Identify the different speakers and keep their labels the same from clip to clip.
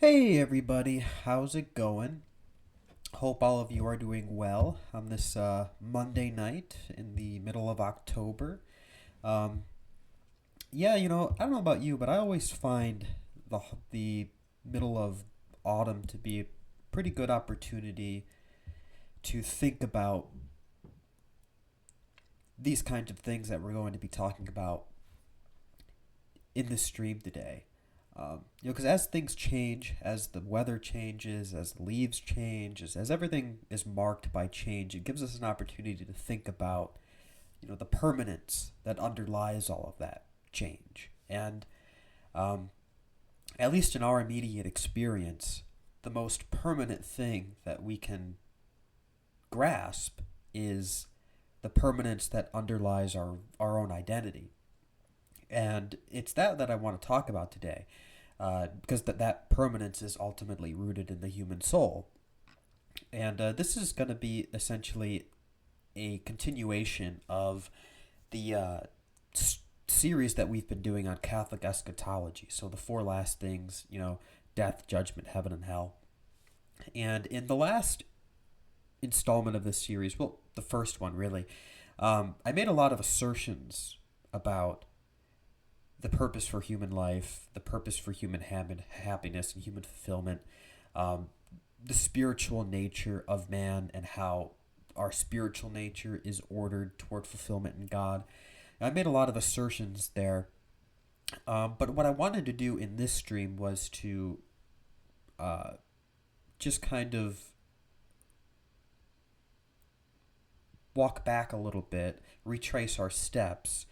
Speaker 1: Hey everybody, how's it going? Hope all of you are doing well on this Monday night in the middle of October. Um, I don't know about you, but I always find the middle of autumn to be a pretty good opportunity to think about these kinds of things that we're going to be talking about in the stream today. Because as things change, as the weather changes, as the leaves change, as everything is marked by change, it gives us an opportunity to think about, the permanence that underlies all of that change. And um, at least in our immediate experience, the most permanent thing that we can grasp is the permanence that underlies our own identity. And it's that I want to talk about today, because that permanence is ultimately rooted in the human soul. And this is going to be essentially a continuation of the series that we've been doing on Catholic eschatology. So the four last things, death, judgment, heaven, and hell. And in the last installment of this series, well, the first one really, I made a lot of assertions about the purpose for human life, the purpose for human happiness and human fulfillment, um, the spiritual nature of man and how our spiritual nature is ordered toward fulfillment in God. And I made a lot of assertions there, but what I wanted to do in this stream was to uh, just kind of walk back a little bit, retrace our steps,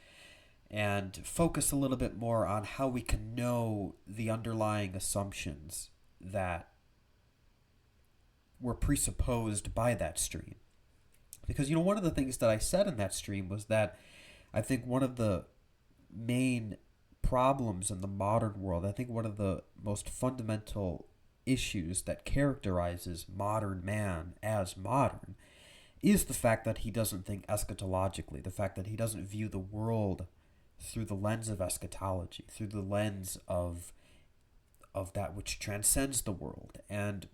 Speaker 1: and focus a little bit more on how we can know the underlying assumptions that were presupposed by that stream. Because, one of the things that I said in that stream was that I think one of the main problems in the modern world, I think one of the most fundamental issues that characterizes modern man as modern is the fact that he doesn't think eschatologically, the fact that he doesn't view the world through the lens of eschatology, through the lens of that which transcends the world. And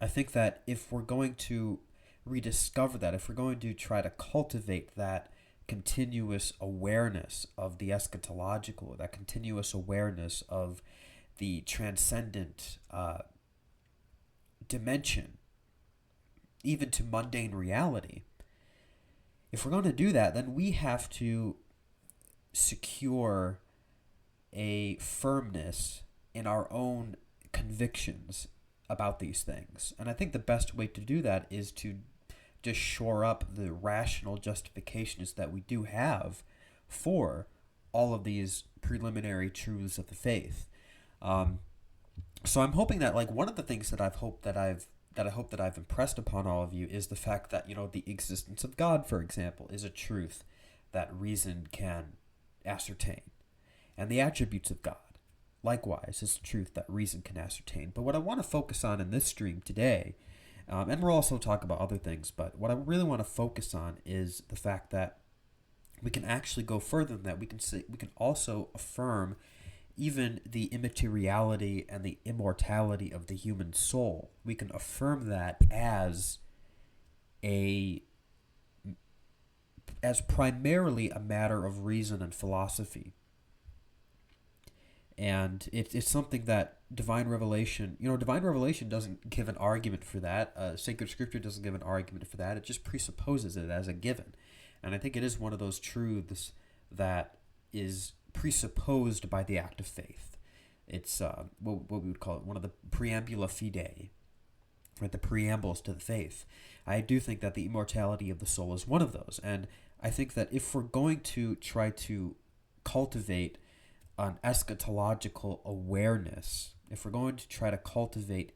Speaker 1: I think that if we're going to rediscover that, if we're going to try to cultivate that continuous awareness of the eschatological, that continuous awareness of the transcendent dimension, even to mundane reality, if we're going to do that, then we have to secure a firmness in our own convictions about these things. And I think the best way to do that is to just shore up the rational justifications that we do have for all of these preliminary truths of the faith. So I'm hoping that, like, one of the things that I hope that I've impressed upon all of you is the fact that, the existence of God, for example, is a truth that reason can ascertain. And the attributes of God, likewise, is a truth that reason can ascertain. But what I want to focus on in this stream today, and we'll also talk about other things, but what I really want to focus on is the fact that we can actually go further than that. We can also affirm even the immateriality and the immortality of the human soul. We can affirm that a as primarily a matter of reason and philosophy. And it's something that divine revelation doesn't give an argument for that. Sacred scripture doesn't give an argument for that. It just presupposes it as a given. And I think it is one of those truths that is presupposed by the act of faith. It's what we would call it, one of the preambula fidei, right? The preambles to the faith. I do think that the immortality of the soul is one of those. And I think that if we're going to try to cultivate an eschatological awareness, if we're going to try to cultivate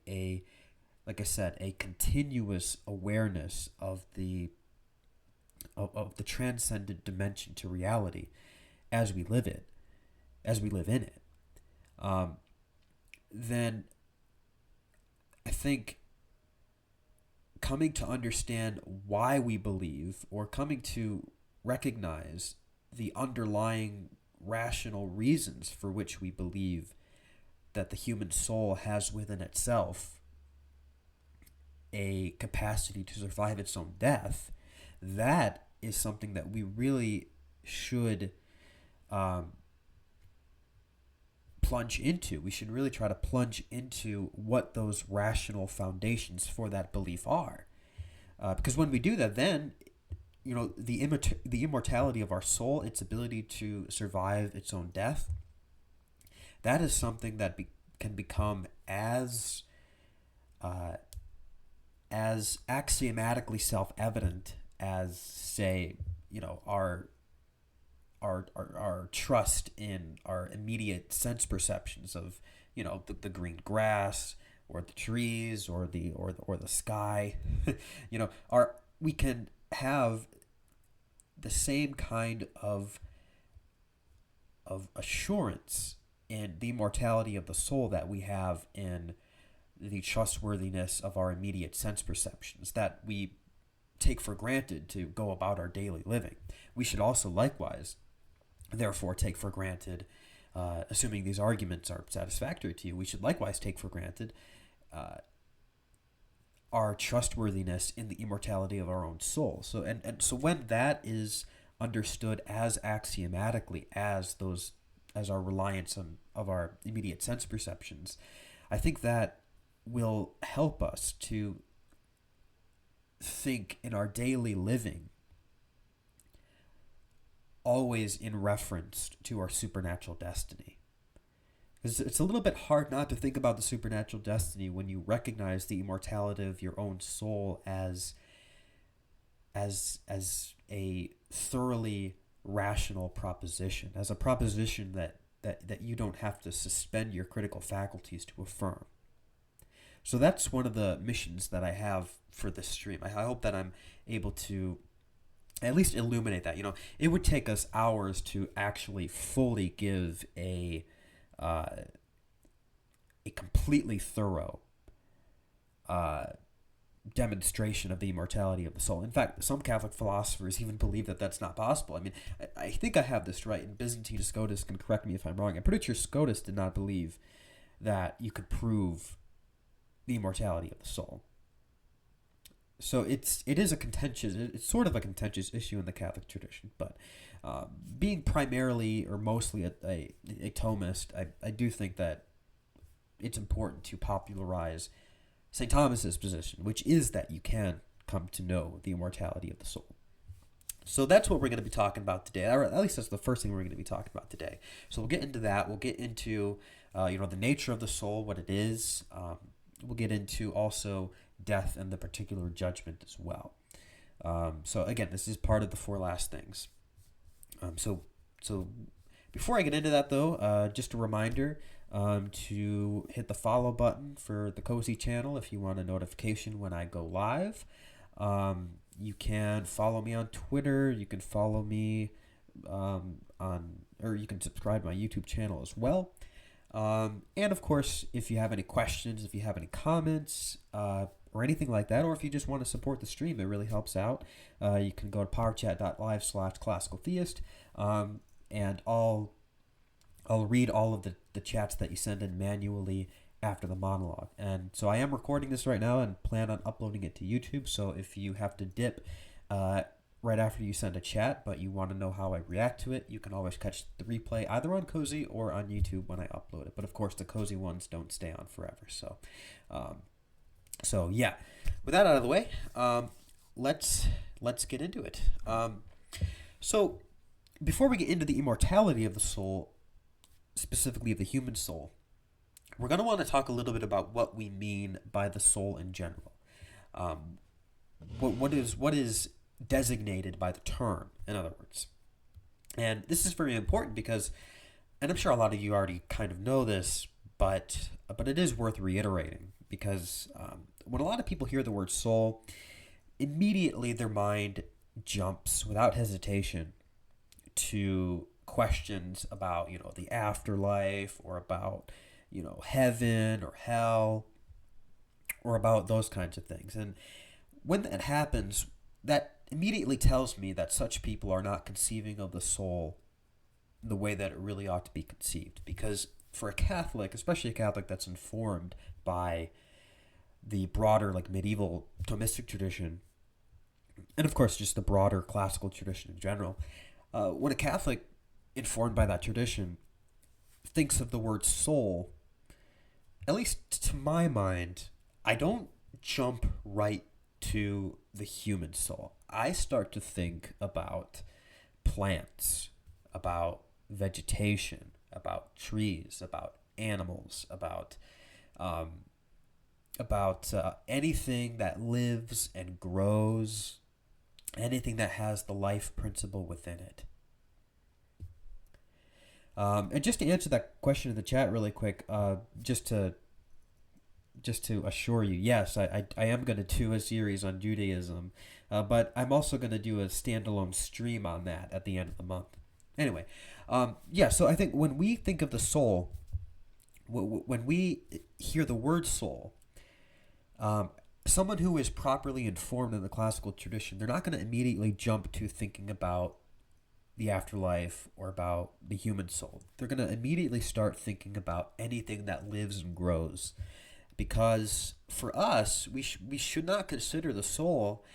Speaker 1: like I said, a continuous awareness of the transcendent dimension to reality as we live in it, then I think coming to understand why we believe, or coming to recognize the underlying rational reasons for which we believe that the human soul has within itself a capacity to survive its own death, that is something that we really should plunge into. We should really try to plunge into what those rational foundations for that belief are. Because when we do that, then the immortality of our soul, its ability to survive its own death, that is something that can become as axiomatically self-evident as, say, our trust in our immediate sense perceptions of the green grass or the trees or the sky. We can have the same kind of assurance in the immortality of the soul that we have in the trustworthiness of our immediate sense perceptions that we take for granted to go about our daily living. We should also likewise, therefore, take for granted, assuming these arguments are satisfactory to you, we should likewise take for granted our trustworthiness in the immortality of our own soul. So when that is understood as axiomatically as our reliance of our immediate sense perceptions, I think that will help us to think in our daily living always in reference to our supernatural destiny. Because it's a little bit hard not to think about the supernatural destiny when you recognize the immortality of your own soul as a thoroughly rational proposition, as a proposition that you don't have to suspend your critical faculties to affirm. So that's one of the missions that I have for this stream. I hope that I'm able to at least illuminate that. It would take us hours to actually fully give a completely thorough demonstration of the immortality of the soul. In fact, some Catholic philosophers even believe that that's not possible. I mean, I think I have this right, and Byzantine Scotus can correct me if I'm wrong. I'm pretty sure Scotus did not believe that you could prove the immortality of the soul. So it's sort of a contentious issue in the Catholic tradition, but being primarily or mostly a Thomist, I do think that it's important to popularize St. Thomas's position, which is that you can come to know the immortality of the soul. So that's what we're going to be talking about today, or at least that's the first thing we're going to be talking about today. So we'll get into that. We'll get into the nature of the soul, what it is. We'll get into also death and the particular judgment as well. So again, this is part of the four last things. So before I get into that, though, just a reminder to hit the follow button for the Cozy channel if you want a notification when I go live. You can follow me on Twitter. You can follow me or you can subscribe to my YouTube channel as well. And of course, if you have any questions, if you have any comments, or anything like that, or if you just want to support the stream, it really helps out. You can go to powerchat.live/classicaltheist, and I'll read all of the chats that you send in manually after the monologue. And so I am recording this right now and plan on uploading it to YouTube. So if you have to dip right after you send a chat, but you want to know how I react to it, you can always catch the replay either on Cozy or on YouTube when I upload it. But of course, the Cozy ones don't stay on forever. So yeah, with that out of the way, let's get into it. So before we get into the immortality of the soul, specifically of the human soul, we're going to want to talk a little bit about what we mean by the soul in general. What is designated by the term, in other words. And this is very important because, and I'm sure a lot of you already kind of know this, but it is worth reiterating because when a lot of people hear the word soul, immediately their mind jumps without hesitation to questions about, the afterlife, or about, heaven or hell, or about those kinds of things. And when that happens, that immediately tells me that such people are not conceiving of the soul the way that it really ought to be conceived. Because for a Catholic, especially a Catholic that's informed by the broader like medieval Thomistic tradition, and of course just the broader classical tradition in general, when a Catholic informed by that tradition thinks of the word soul, at least to my mind, I don't jump right to the human soul. I start to think about plants, about vegetation, about trees, about animals, um, about anything that lives and grows, anything that has the life principle within it. And just to answer that question in the chat really quick, just to assure you, yes, I am going to do a series on Judaism, but I'm also going to do a standalone stream on that at the end of the month. Anyway, yeah, so I think when we think of the soul, when we hear the word soul, someone who is properly informed in the classical tradition, they're not going to immediately jump to thinking about the afterlife or about the human soul. They're going to immediately start thinking about anything that lives and grows. Because for us, we should not consider the soul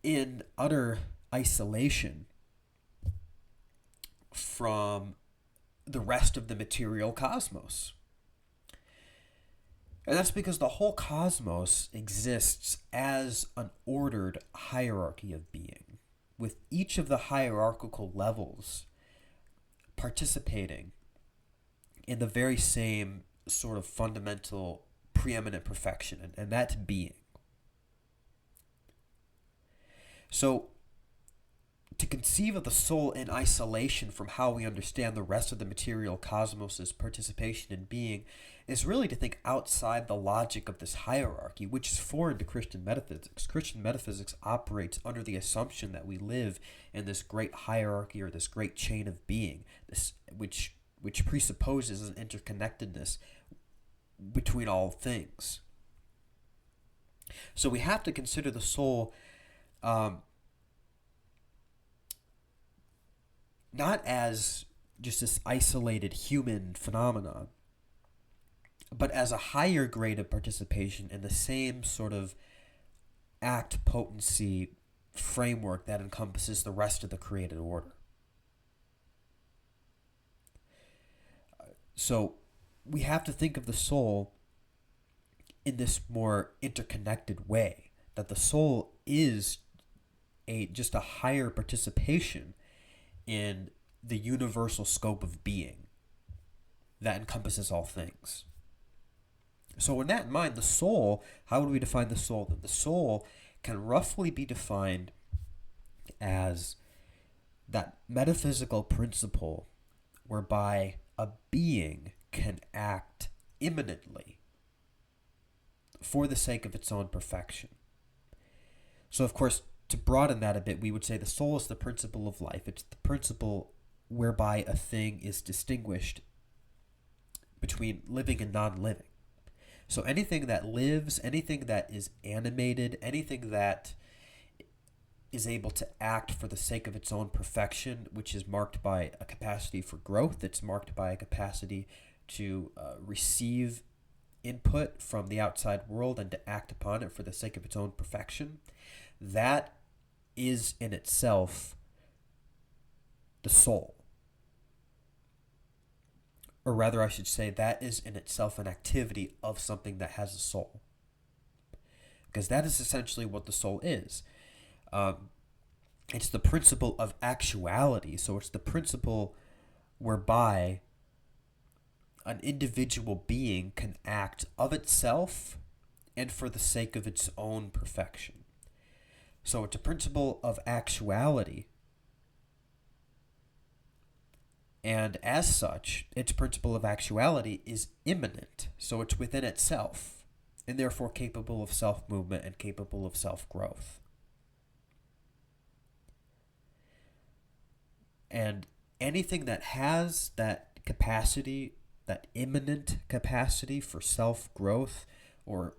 Speaker 1: in utter isolation from the rest of the material cosmos. And that's because the whole cosmos exists as an ordered hierarchy of being, with each of the hierarchical levels participating in the very same sort of fundamental preeminent perfection, and that's being. So to conceive of the soul in isolation from how we understand the rest of the material cosmos's participation in being is really to think outside the logic of this hierarchy, which is foreign to Christian metaphysics. Christian metaphysics operates under the assumption that we live in this great hierarchy or this great chain of being, this which presupposes an interconnectedness between all things. So we have to consider the soul not as just this isolated human phenomenon, but as a higher grade of participation in the same sort of act potency framework that encompasses the rest of the created order. So we have to think of the soul in this more interconnected way, that the soul is just a higher participation in the universal scope of being that encompasses all things. So with that in mind, the soul, how would we define the soul? The soul can roughly be defined as that metaphysical principle whereby a being can act immanently for the sake of its own perfection. So of course, to broaden that a bit, we would say the soul is the principle of life. It's the principle whereby a thing is distinguished between living and non-living. So anything that lives, anything that is animated, anything that is able to act for the sake of its own perfection, which is marked by a capacity for growth, it's marked by a capacity to receive input from the outside world and to act upon it for the sake of its own perfection, that is in itself the soul. Or rather, I should say, that is in itself an activity of something that has a soul. Because that is essentially what the soul is. It's the principle of actuality. So it's the principle whereby an individual being can act of itself and for the sake of its own perfection. So it's a principle of actuality. And as such, its principle of actuality is immanent. So it's within itself, and therefore capable of self-movement and capable of self-growth. And anything that has that capacity, that immanent capacity for self-growth or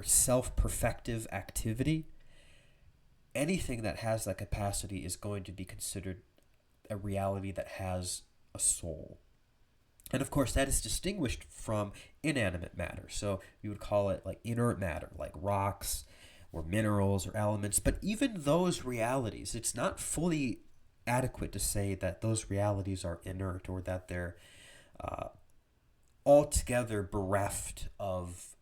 Speaker 1: self-perfective activity, anything that has that capacity is going to be considered a reality that has a soul. And of course, that is distinguished from inanimate matter. So you would call it like inert matter, like rocks or minerals or elements. But even those realities, it's not fully adequate to say that those realities are inert or that they're uh, altogether bereft of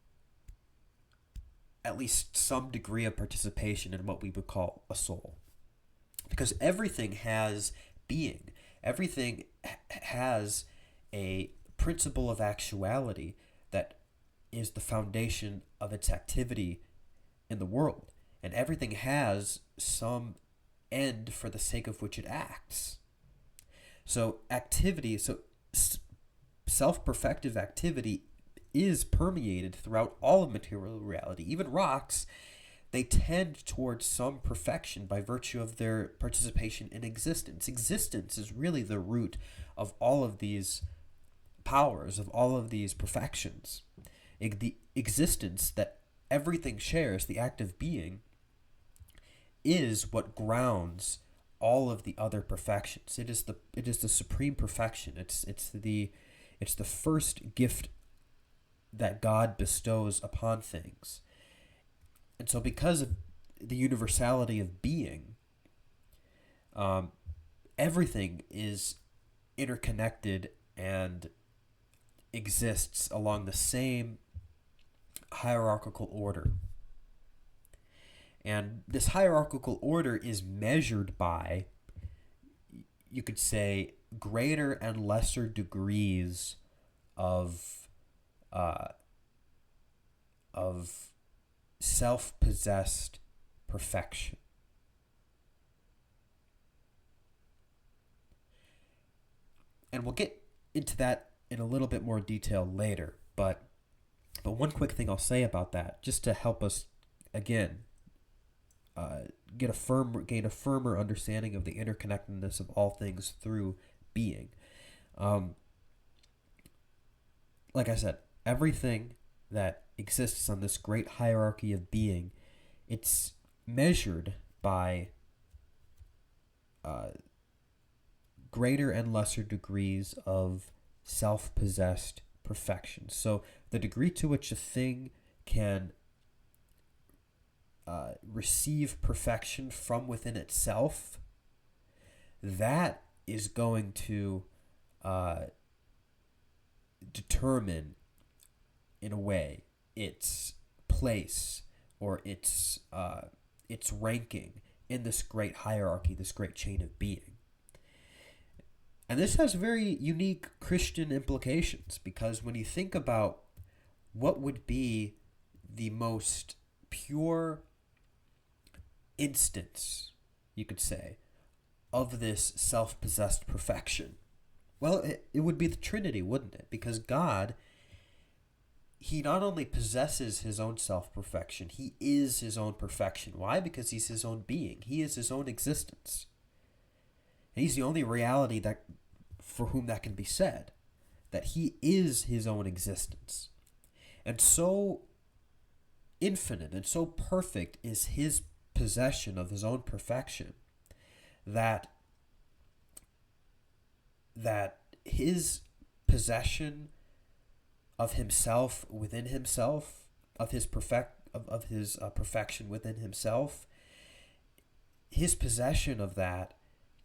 Speaker 1: at least some degree of participation in what we would call a soul. Because everything has being, everything has a principle of actuality that is the foundation of its activity in the world. And everything has some end for the sake of which it acts. So activity, self-perfective activity is permeated throughout all of material reality. Even rocks, they tend towards some perfection by virtue of their participation in existence. Existence is really the root of all of these powers, of all of these perfections. The existence that everything shares, the act of being, is what grounds all of the other perfections. It is the supreme perfection. It's the first gift that God bestows upon things. And so because of the universality of being, everything is interconnected and exists along the same hierarchical order. And this hierarchical order is measured by, you could say, greater and lesser degrees of self-possessed perfection. And we'll get into that in a little bit more detail later, but one quick thing I'll say about that, just to help us again gain a firmer understanding of the interconnectedness of all things through being. Like I said, everything that exists on this great hierarchy of being, it's measured by greater and lesser degrees of self-possessed perfection. So the degree to which a thing can receive perfection from within itself, that is going to determine, in a way, its place or its ranking in this great hierarchy, this great chain of being. And this has very unique Christian implications, because when you think about what would be the most pure instance, you could say, of this self-possessed perfection, well, it would be the Trinity, wouldn't it? Because God, he not only possesses his own self-perfection, he is his own perfection. Why? Because he's his own being. He is his own existence. And he's the only reality that for whom that can be said, that he is his own existence. And so infinite and so perfect is his possession of his own perfection that his possession of himself within himself, of his perfection within himself, his possession of that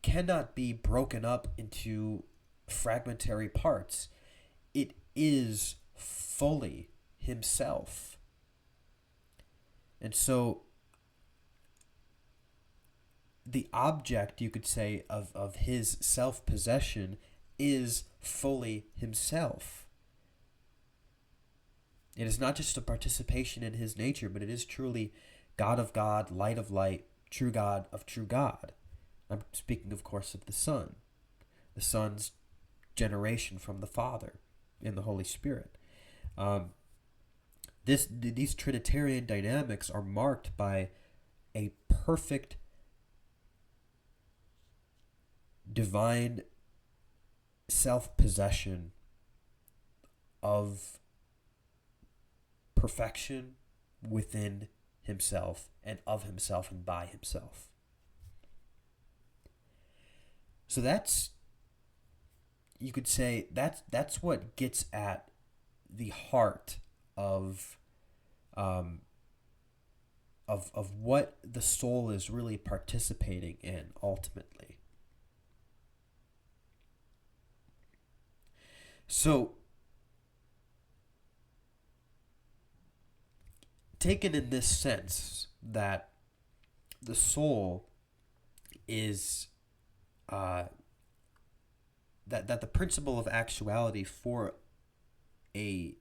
Speaker 1: cannot be broken up into fragmentary parts. It is fully himself. And so the object, you could say, of his self-possession is fully himself. It is not just a participation in his nature, but it is truly God of God, light of light, true God of true God. I'm speaking, of course, of the Son's generation from the Father in the Holy Spirit. These Trinitarian dynamics are marked by a perfect divine self-possession of perfection within himself and of himself and by himself. So that's you could say that's what gets at the heart of um, of what the soul is really participating in ultimately. So, taken in this sense that the soul is uh, that the principle of actuality for a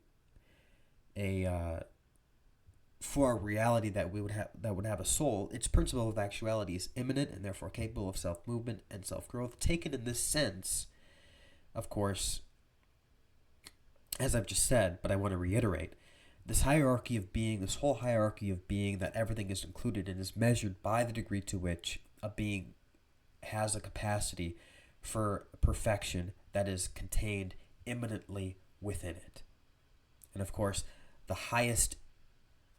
Speaker 1: a for a reality that would have a soul, its principle of actuality is immanent and therefore capable of self movement and self growth. Taken in this sense, of course, as I've just said, but I want to reiterate, this hierarchy of being, this whole hierarchy of being that everything is included in, is measured by the degree to which a being has a capacity for perfection that is contained immanently within it. And of course, the highest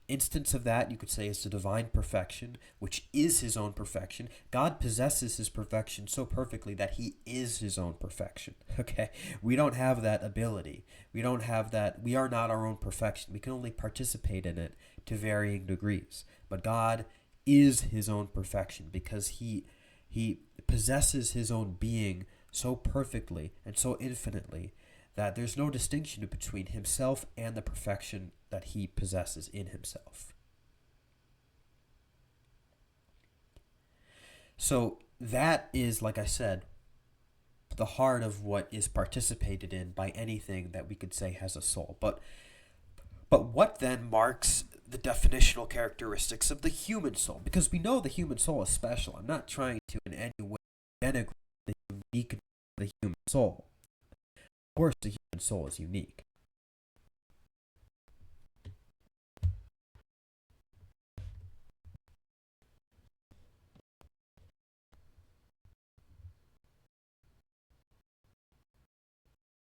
Speaker 1: instance of that, you could say, is the divine perfection, which is his own perfection. God possesses his perfection so perfectly that he is his own perfection. Okay? We don't have that ability. We don't have that. We are not our own perfection. We can only participate in it to varying degrees. But God is his own perfection because he possesses his own being so perfectly and so infinitely that there's no distinction between himself and the perfection that he possesses in himself. So that is, like I said, the heart of what is participated in by anything that we could say has a soul. But what then marks the definitional characteristics of the human soul? Because we know the human soul is special. I'm not trying to in any way denigrate the uniqueness of the human soul. Of course, the human soul is unique.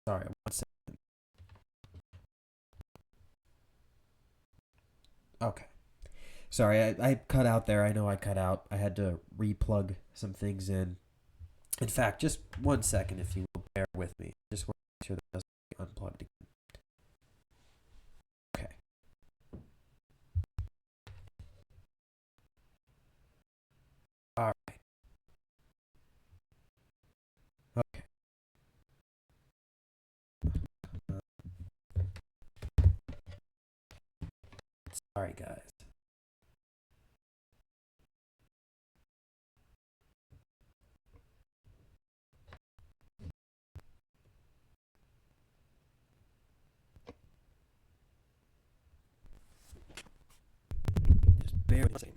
Speaker 1: Sorry, one second. Okay. Sorry, I cut out there. I know I cut out. I had to replug some things in. In fact, just one second, if you will bear with me. Just want to make sure that doesn't get unplugged again. Okay. All right. Okay. Sorry, guys. Just bear with me.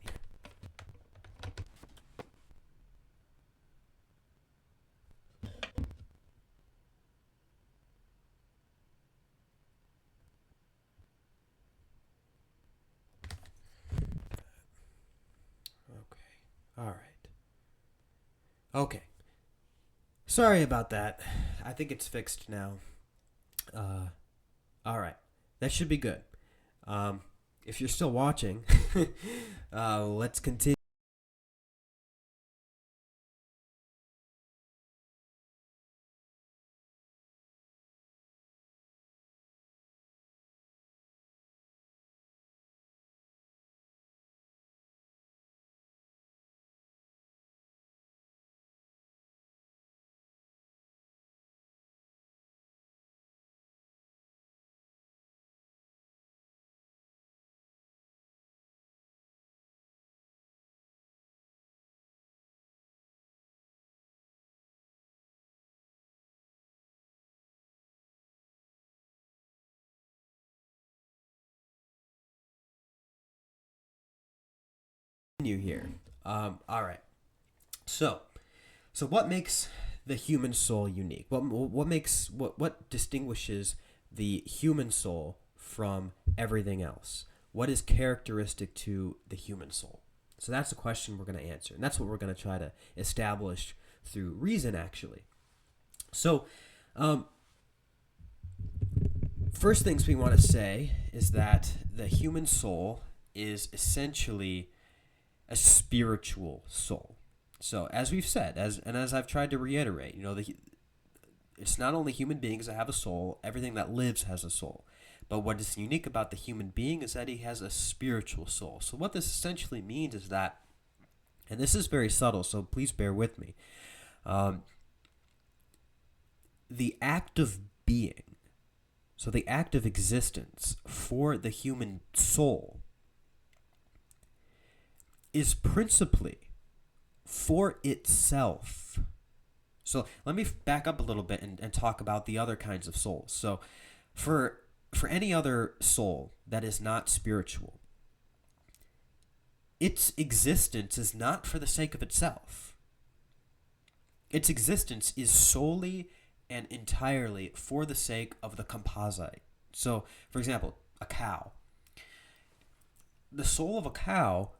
Speaker 1: Okay. All right. Okay. Sorry about that. I think it's fixed now. Uh, all right. That should be good. Um, if you're still watching, let's continue here. All right. So, so what makes the human soul unique? What distinguishes the human soul from everything else? What is characteristic to the human soul? So that's the question we're going to answer, and that's what we're going to try to establish through reason, actually. So, um, first things we want to say is that the human soul is essentially a spiritual soul. So, as we've said, as I've tried to reiterate, it's not only human beings that have a soul, everything that lives has a soul. But what is unique about the human being is that he has a spiritual soul. So what this essentially means is that, and this is very subtle, so please bear with me, the act of being, so the act of existence for the human soul is principally for itself. So let me back up a little bit and talk about the other kinds of souls. So for any other soul that is not spiritual, its existence is not for the sake of itself. Its existence is solely and entirely for the sake of the composite. So, for example, a cow. The soul of a cow,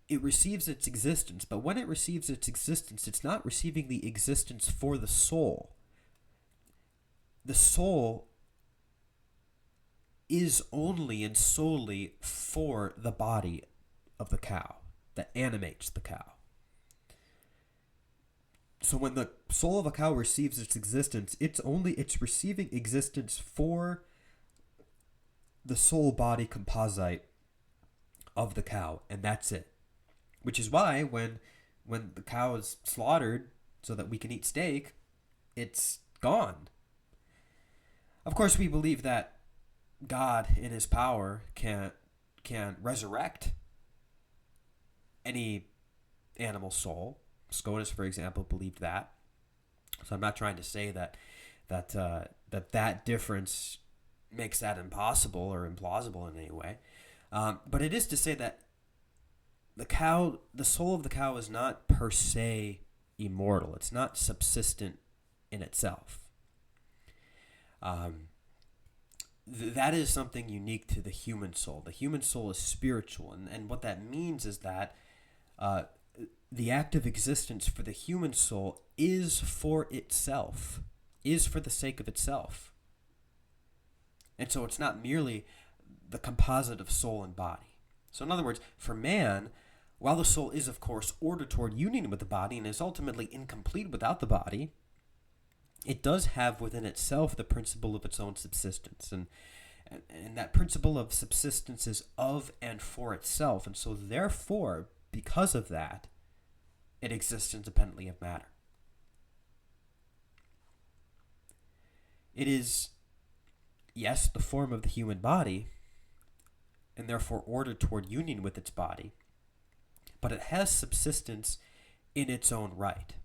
Speaker 1: it receives its existence, but when it receives its existence, it's not receiving the existence for the soul. The soul is only and solely for the body of the cow that animates the cow. So when the soul of a cow receives its existence, it's receiving existence for the soul body composite of the cow, and that's it. Which is why when the cow is slaughtered so that we can eat steak, it's gone. Of course, we believe that God in his power can resurrect any animal soul. Scotus, for example, believed that. So I'm not trying to say that difference makes that impossible or implausible in any way. But it is to say that the soul of the cow is not per se immortal. It's not subsistent in itself. That is something unique to the human soul. The human soul is spiritual, and what that means is that the act of existence for the human soul is for itself, is for the sake of itself. And so it's not merely the composite of soul and body. So in other words, for man, while the soul is, of course, ordered toward union with the body and is ultimately incomplete without the body, it does have within itself the principle of its own subsistence. And that principle of subsistence is of and for itself. And so therefore, because of that, it exists independently of matter. It is, yes, the form of the human body, and therefore ordered toward union with its body, but it has subsistence in its own right.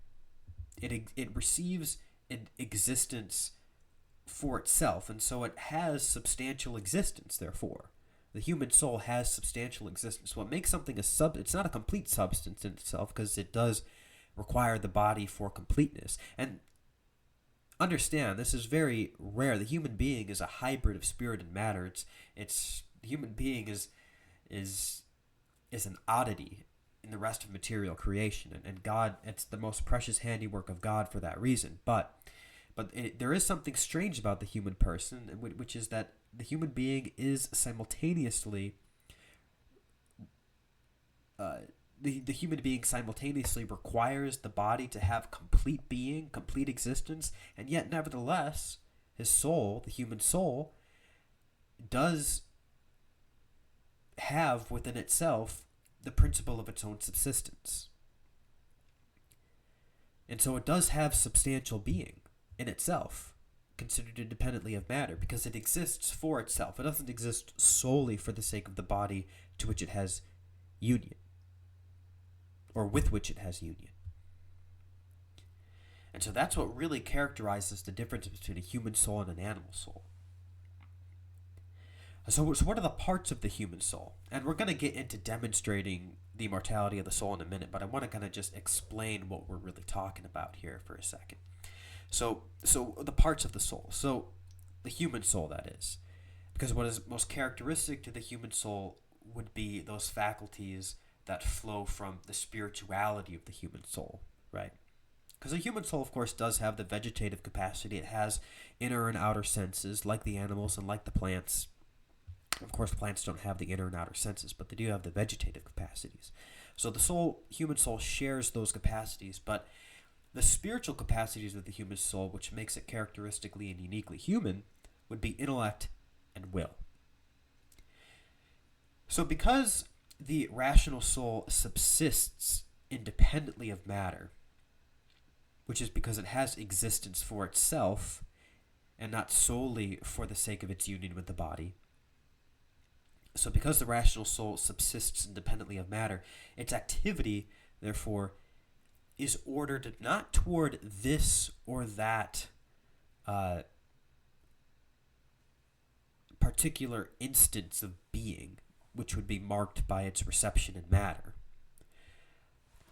Speaker 1: It receives an existence for itself, and so it has substantial existence, therefore. The human soul has substantial existence. What makes something it's not a complete substance in itself, because it does require the body for completeness. And understand, this is very rare. The human being is a hybrid of spirit and matter. The human being is an oddity in the rest of material creation, and God, it's the most precious handiwork of God for that reason. But there is something strange about the human person, which is that the human being is simultaneously the human being simultaneously requires the body to have complete being, complete existence, and yet nevertheless his soul, the human soul, does have within itself the principle of its own subsistence. And so it does have substantial being in itself, considered independently of matter, because it exists for itself. It doesn't exist solely for the sake of the body to which it has union, or with which it has union. And so that's what really characterizes the difference between a human soul and an animal soul. So what are the parts of the human soul? And we're going to get into demonstrating the immortality of the soul in a minute, but I want to kind of just explain what we're really talking about here for a second. So the parts of the soul. So the human soul, that is. Because what is most characteristic to the human soul would be those faculties that flow from the spirituality of the human soul, right? Because the human soul, of course, does have the vegetative capacity. It has inner and outer senses, like the animals and like the plants. Of course, plants don't have the inner and outer senses, but they do have the vegetative capacities. So the human soul shares those capacities, but The spiritual capacities of the human soul, which makes it characteristically and uniquely human, would be intellect and will. So, because the rational soul subsists independently of matter, which is because it has existence for itself and not solely for the sake of its union with the body. So, because the rational soul subsists independently of matter, its activity, therefore, is ordered not toward this or that particular instance of being, which would be marked by its reception in matter.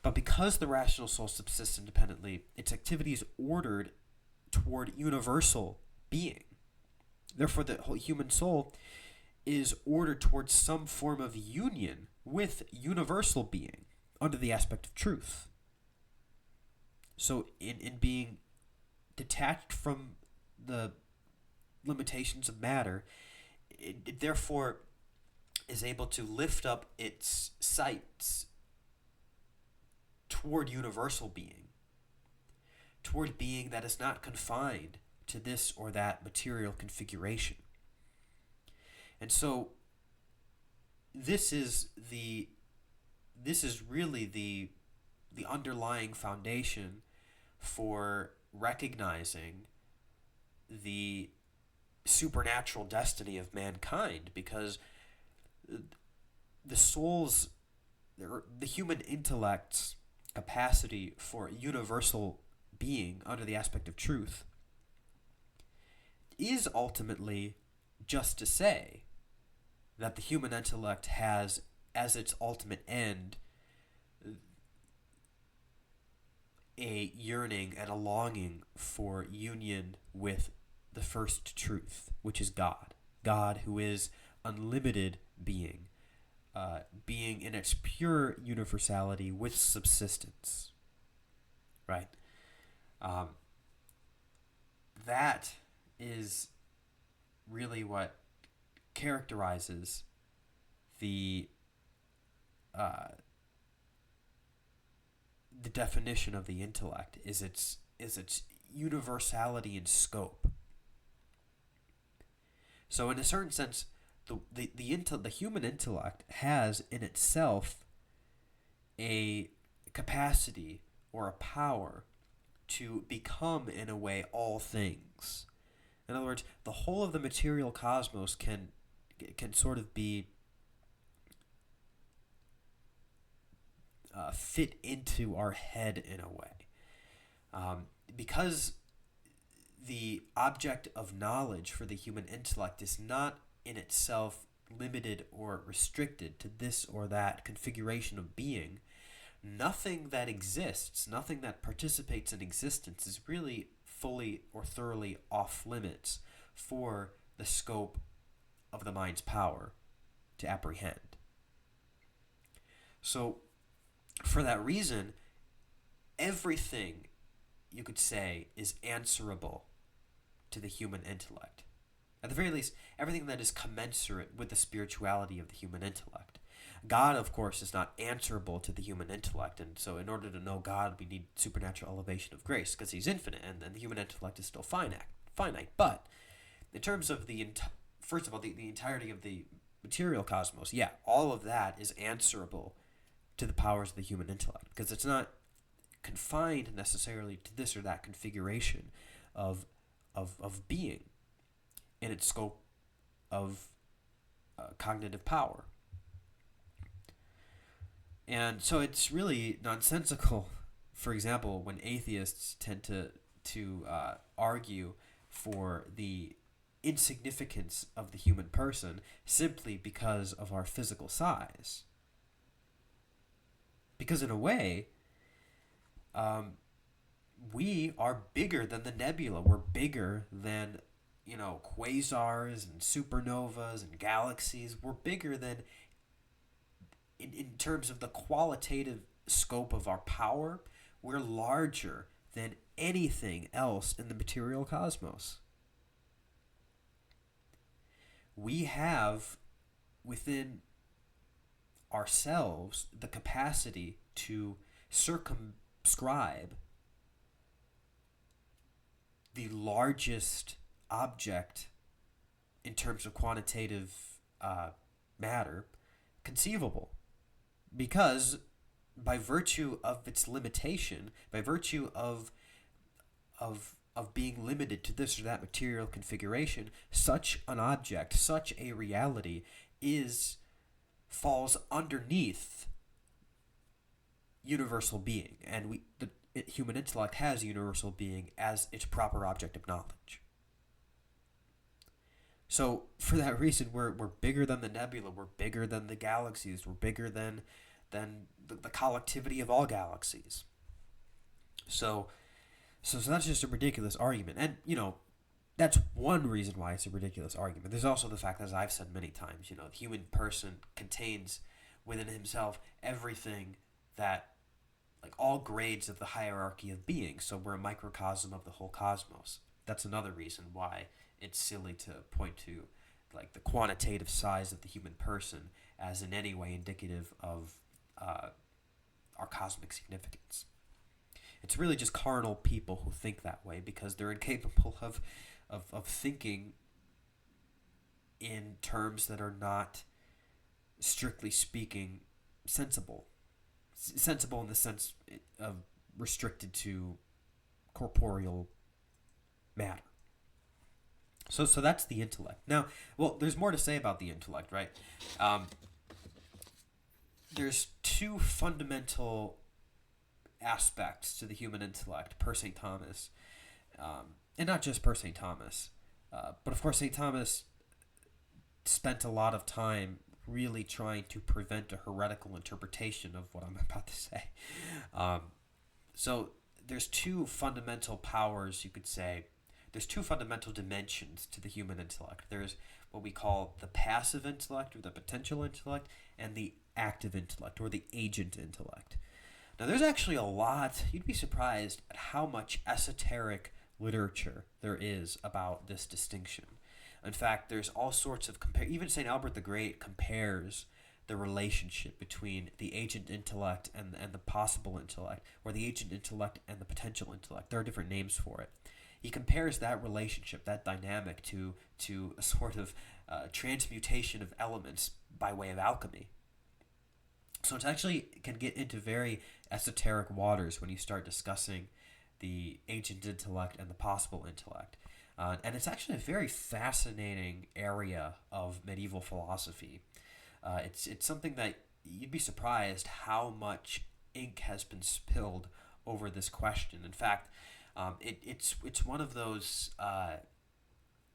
Speaker 1: But because the rational soul subsists independently, its activity is ordered toward universal being. Therefore, the whole human soul is ordered towards some form of union with universal being under the aspect of truth. So, in being detached from the limitations of matter, it therefore is able to lift up its sights toward universal being, toward being that is not confined to this or that material configuration. And so this is really the underlying foundation for recognizing the supernatural destiny of mankind, because the soul's, the human intellect's capacity for universal being under the aspect of truth is ultimately just to say that the human intellect has as its ultimate end a yearning and a longing for union with the first truth, which is God. God, who is unlimited being, being in its pure universality with subsistence. Right? That is really what characterizes the definition of the intellect, is its universality in scope. So, in a certain sense, the human intellect has in itself a capacity or a power to become, in a way, all things. In other words, the whole of the material cosmos can sort of be fit into our head in a way. Because the object of knowledge for the human intellect is not in itself limited or restricted to this or that configuration of being, nothing that exists, nothing that participates in existence is really fully or thoroughly off limits for the scope of the mind's power to apprehend. So, for that reason, everything, you could say, is answerable to the human intellect. At the very least, everything that is commensurate with the spirituality of the human intellect. God, of course, is not answerable to the human intellect, and so in order to know God, we need supernatural elevation of grace, because he's infinite, and the human intellect is still finite. But in terms of first of all, the entirety of the material cosmos, yeah, all of that is answerable to the powers of the human intellect, because it's not confined necessarily to this or that configuration of being in its scope of cognitive power. And so it's really nonsensical, for example, when atheists tend to argue for the insignificance of the human person simply because of our physical size. Because in a way, we are bigger than the nebula. We're bigger than, quasars and supernovas and galaxies. We're bigger than, in terms of the qualitative scope of our power, we're larger than anything else in the material cosmos. We have within ourselves the capacity to circumscribe the largest object in terms of quantitative matter conceivable, because by virtue of its limitation, by virtue of being limited to this or that material configuration, such an object, such a reality falls underneath universal being, and the human intellect has universal being as its proper object of knowledge. So for that reason, we're bigger than the nebula, we're bigger than the galaxies, we're bigger than the collectivity of all galaxies. So that's just a ridiculous argument, and that's one reason why it's a ridiculous argument. There's also the fact, as I've said many times, the human person contains within himself everything that, like, all grades of the hierarchy of being. So we're a microcosm of the whole cosmos. That's another reason why it's silly to point to, like, the quantitative size of the human person as in any way indicative of our cosmic significance. It's really just carnal people who think that way because they're incapable of thinking in terms that are not, strictly speaking, sensible. Sensible in the sense of restricted to corporeal matter. So that's the intellect. Now, well, there's more to say about the intellect, right? There's two fundamental aspects to the human intellect per St. Thomas, and not just per St. Thomas, but of course St. Thomas spent a lot of time really trying to prevent a heretical interpretation of what I'm about to say. So there's two fundamental powers, you could say. There's two fundamental dimensions to the human intellect. There's what we call the passive intellect, or the potential intellect, and the active intellect, or the agent intellect. Now, there's actually a lot, you'd be surprised at how much esoteric literature there is about this distinction. In fact, there's all sorts of even St. Albert the Great compares the relationship between the agent intellect and the possible intellect, or the agent intellect and the potential intellect. There are different names for it. He compares that relationship, that dynamic, to a sort of transmutation of elements by way of alchemy. So it actually can get into very esoteric waters when you start discussing the agent intellect and the possible intellect. And it's actually a very fascinating area of medieval philosophy. It's something that you'd be surprised how much ink has been spilled over this question. In fact, it's one of those.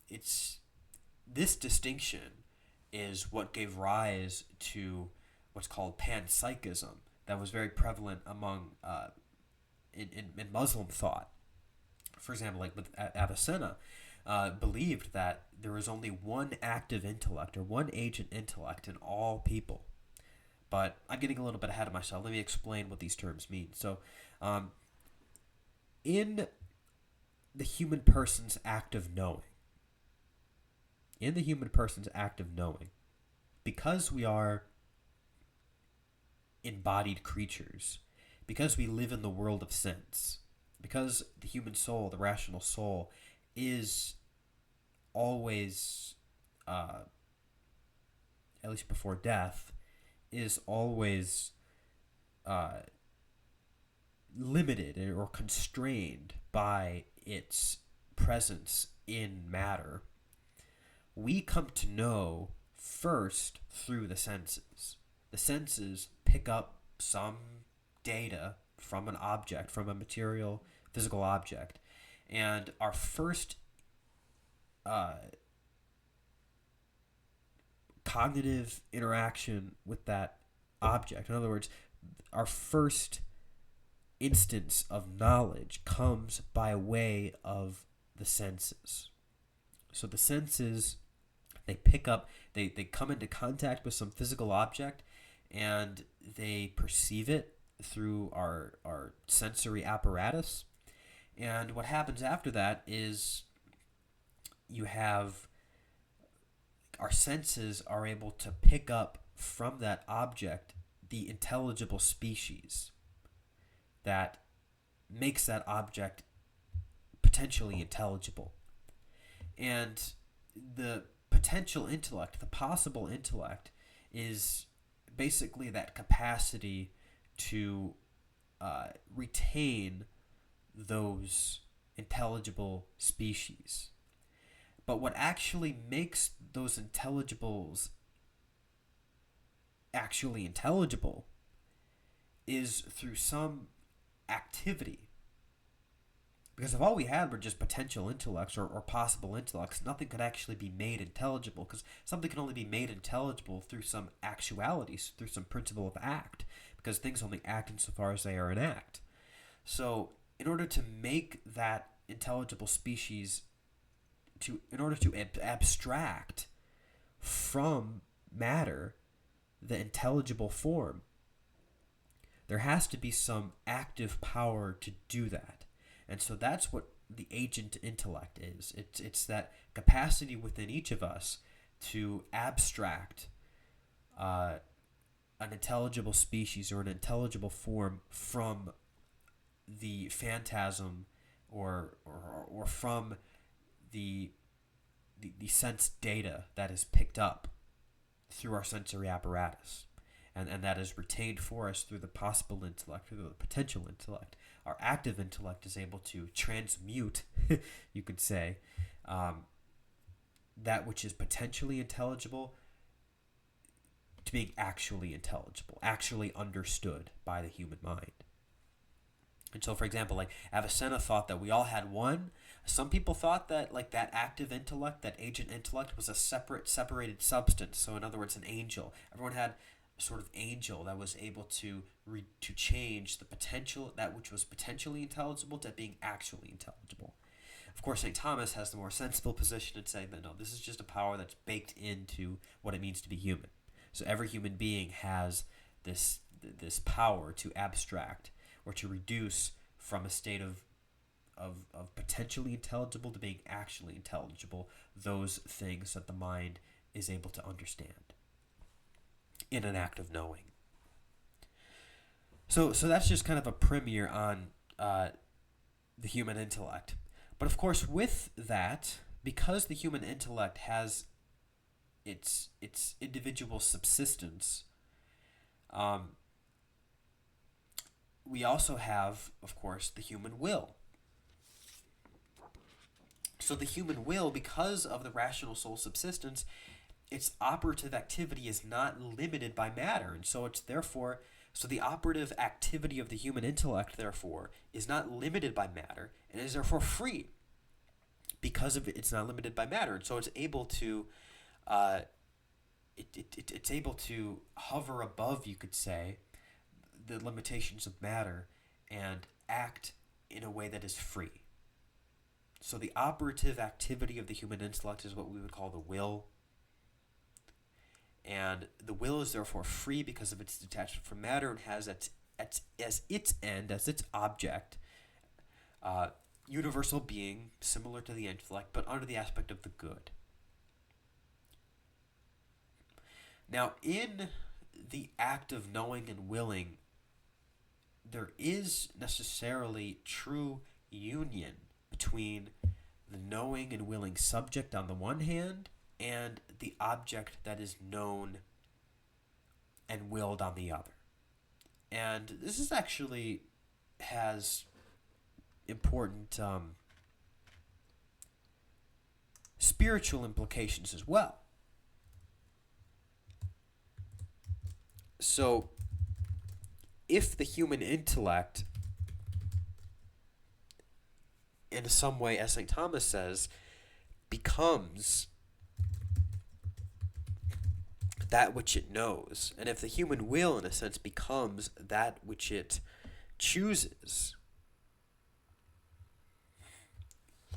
Speaker 1: This distinction is what gave rise to what's called panpsychism, that was very prevalent among in Muslim thought. For example, like with Avicenna, believed that there was only one active intellect, or one agent intellect, in all people. But I'm getting a little bit ahead of myself. Let me explain what these terms mean. So, in the human person's act of knowing, because we are embodied creatures, because we live in the world of sense, because the human soul, the rational soul, is always, at least before death, is always limited or constrained by its presence in matter. We come to know first through the senses. The senses pick up some data from an object, from a material, physical object, and our first cognitive interaction with that object, in other words, our first instance of knowledge, comes by way of the senses. So the senses, they pick up, they come into contact with some physical object, and they perceive it through our sensory apparatus. And what happens after that is you have, our senses are able to pick up from that object the intelligible species that makes that object potentially intelligible. And the potential intellect, the possible intellect, is basically that capacity to retain those intelligible species. But what actually makes those intelligibles actually intelligible is through some activity. Because if all we had were just potential intellects or possible intellects, nothing could actually be made intelligible, because something can only be made intelligible through some actualities, through some principle of act, because things only act insofar as they are in act. So in order to make that intelligible species, in order to abstract from matter the intelligible form, there has to be some active power to do that. And so that's what the agent intellect is. It's that capacity within each of us to abstract an intelligible species or an intelligible form from the phantasm or from the sense data that is picked up through our sensory apparatus, and that is retained for us through the possible intellect, through the potential intellect. Our active intellect is able to transmute, you could say, that which is potentially intelligible to being actually intelligible, actually understood by the human mind. And so, for example, like Avicenna thought that we all had one. Some people thought that like that active intellect, that agent intellect, was a separated substance. So, in other words, an angel. Everyone had a sort of angel that was able to change the potential, that which was potentially intelligible, to being actually intelligible. Of course, St. Thomas has the more sensible position and say that no, this is just a power that's baked into what it means to be human. So every human being has this power to abstract or to reduce from a state of potentially intelligible to being actually intelligible those things that the mind is able to understand in an act of knowing. So that's just kind of a primer on the human intellect. But of course, with that, because the human intellect has its individual subsistence, we also have, of course, the human will. So the human will, because of the rational soul subsistence, its operative activity is not limited by matter, and so the operative activity of the human intellect, therefore, is not limited by matter, and is therefore free, because of it's not limited by matter, and so it's able to, it's able to hover above, you could say, the limitations of matter and act in a way that is free. So the operative activity of the human intellect is what we would call the will. And the will is therefore free because of its detachment from matter and has as its end, as its object, universal being, similar to the intellect, but under the aspect of the good. Now, in the act of knowing and willing, there is necessarily true union between the knowing and willing subject on the one hand and the object that is known and willed on the other. And this is actually has important spiritual implications as well. So, if the human intellect, in some way, as St. Thomas says, becomes that which it knows, and if the human will, in a sense, becomes that which it chooses,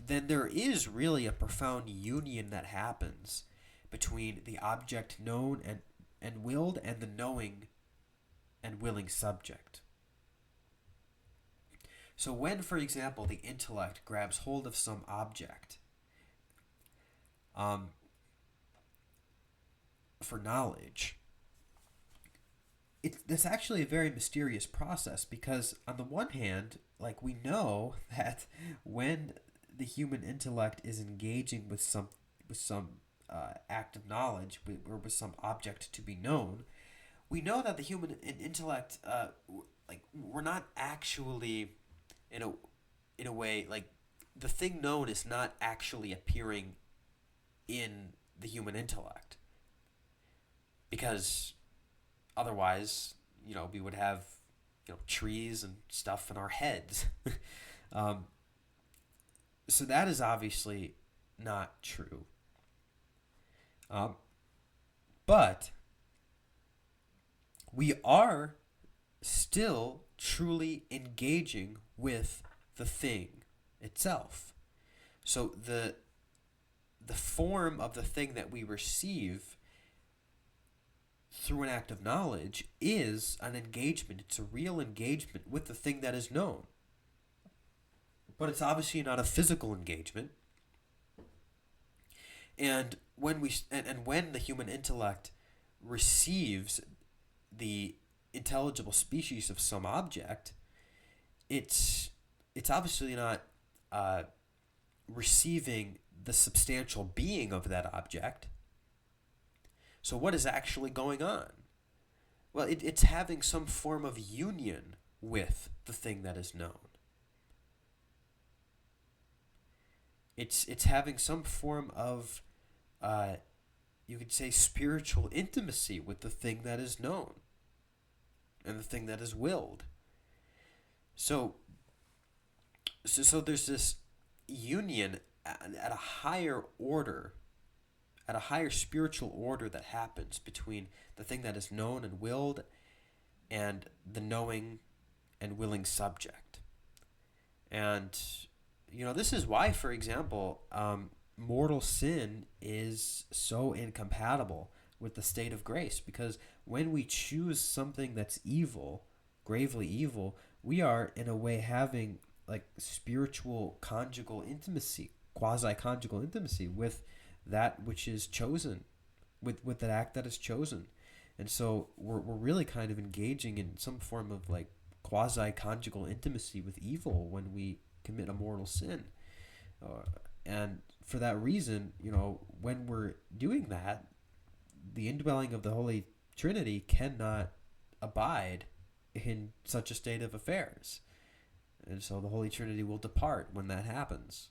Speaker 1: then there is really a profound union that happens between the object known and willed and the knowing and willing subject. So when, for example, the intellect grabs hold of some object for knowledge, it's actually a very mysterious process, because on the one hand, like, we know that when the human intellect is engaging with some act of knowledge, or with some object to be known, we know that the human intellect, like, we're not actually, in a way, like, the thing known is not actually appearing in the human intellect, because otherwise, we would have, trees and stuff in our heads. um, so that is obviously not true. But we are still truly engaging with the thing itself. So the form of the thing that we receive through an act of knowledge is an engagement. It's a real engagement with the thing that is known. But it's obviously not a physical engagement. And when when the human intellect receives the intelligible species of some object, it's obviously not receiving the substantial being of that object. So what is actually going on? Well, it's having some form of union with the thing that is known. It's having some form of, you could say, spiritual intimacy with the thing that is known and the thing that is willed. So there's this union at a higher order, at a higher spiritual order, that happens between the thing that is known and willed and the knowing and willing subject. And, this is why, for example, mortal sin is so incompatible with the state of grace, because when we choose something that's evil, gravely evil, we are in a way having like spiritual conjugal intimacy, quasi-conjugal intimacy with that which is chosen, with that act that is chosen. And so we're really kind of engaging in some form of like quasi-conjugal intimacy with evil when we commit a mortal sin. And for that reason, when we're doing that, the indwelling of the Holy Trinity cannot abide in such a state of affairs. And so the Holy Trinity will depart when that happens.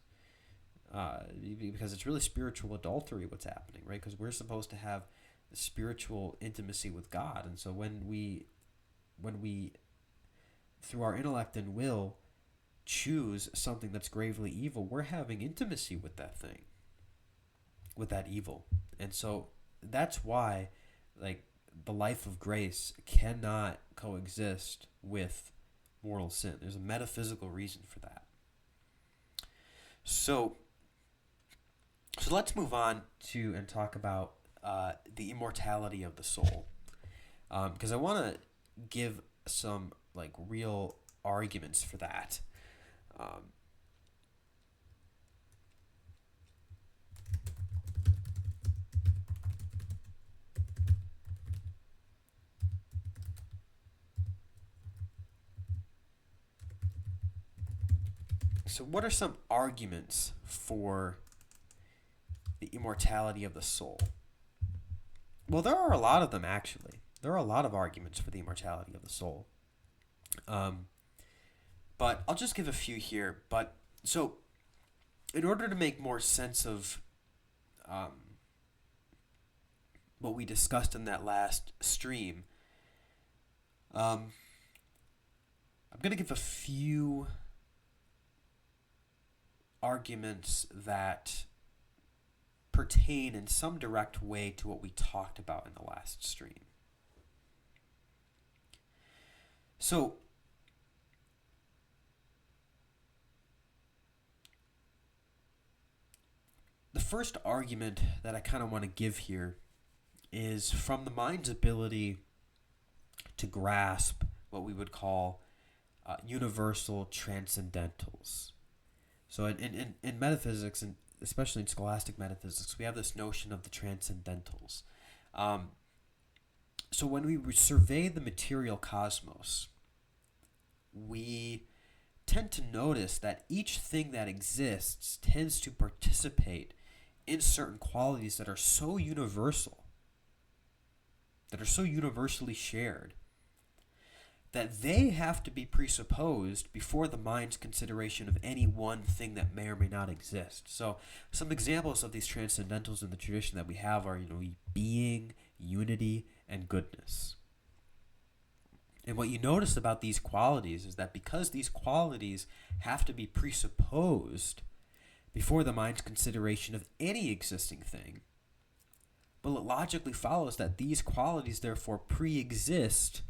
Speaker 1: Because it's really spiritual adultery what's happening, right? Because we're supposed to have spiritual intimacy with God. And so when we, through our intellect and will, choose something that's gravely evil, we're having intimacy with that thing, with that evil. And so that's why, like, the life of grace cannot coexist with mortal sin. There's a metaphysical reason for that. So let's move on to and talk about the immortality of the soul, because I want to give some like real arguments for that. So what are some arguments for the immortality of the soul? Well, there are a lot of them, actually. There are a lot of arguments for the immortality of the soul. But I'll just give a few here. But so, in order to make more sense of what we discussed in that last stream, I'm going to give a few arguments that pertain in some direct way to what we talked about in the last stream. So, the first argument that I kind of want to give here is from the mind's ability to grasp what we would call universal transcendentals. So in metaphysics, and especially in scholastic metaphysics, we have this notion of the transcendentals. So when we survey the material cosmos, we tend to notice that each thing that exists tends to participate in certain qualities that are so universal, that are so universally shared, that they have to be presupposed before the mind's consideration of any one thing that may or may not exist. So some examples of these transcendentals in the tradition that we have are, being, unity, and goodness. And what you notice about these qualities is that because these qualities have to be presupposed before the mind's consideration of any existing thing, well, it logically follows that these qualities therefore pre-exist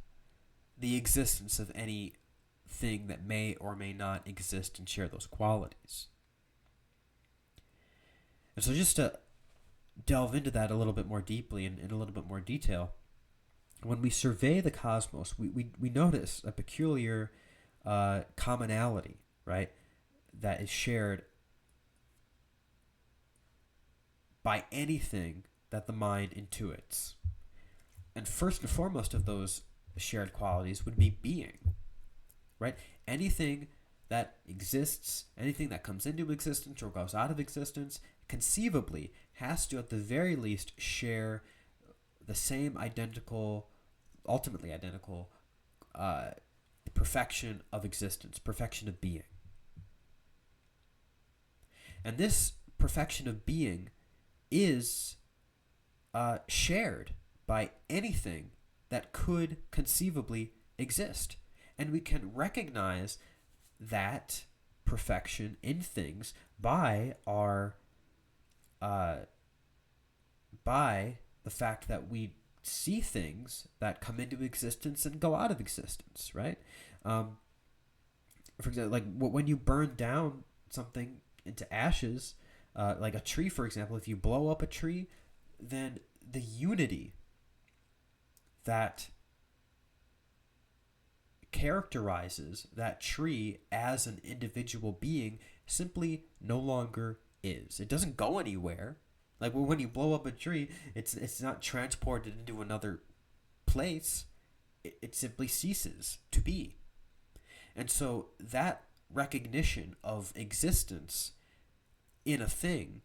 Speaker 1: the existence of any thing that may or may not exist and share those qualities. And so just to delve into that a little bit more deeply and in a little bit more detail, when we survey the cosmos, we notice a peculiar commonality, right, that is shared by anything that the mind intuits. And first and foremost of those shared qualities would be being, right? Anything that exists, anything that comes into existence or goes out of existence, conceivably has to at the very least share the same ultimately identical perfection of existence, perfection of being. And this perfection of being is shared by anything that could conceivably exist. And we can recognize that perfection in things by the fact that we see things that come into existence and go out of existence, right? For example, like when you burn down something into ashes, like a tree, for example, if you blow up a tree, then the unity that characterizes that tree as an individual being simply no longer is. It doesn't go anywhere. Like when you blow up a tree, it's not transported into another place. It simply ceases to be. And so that recognition of existence in a thing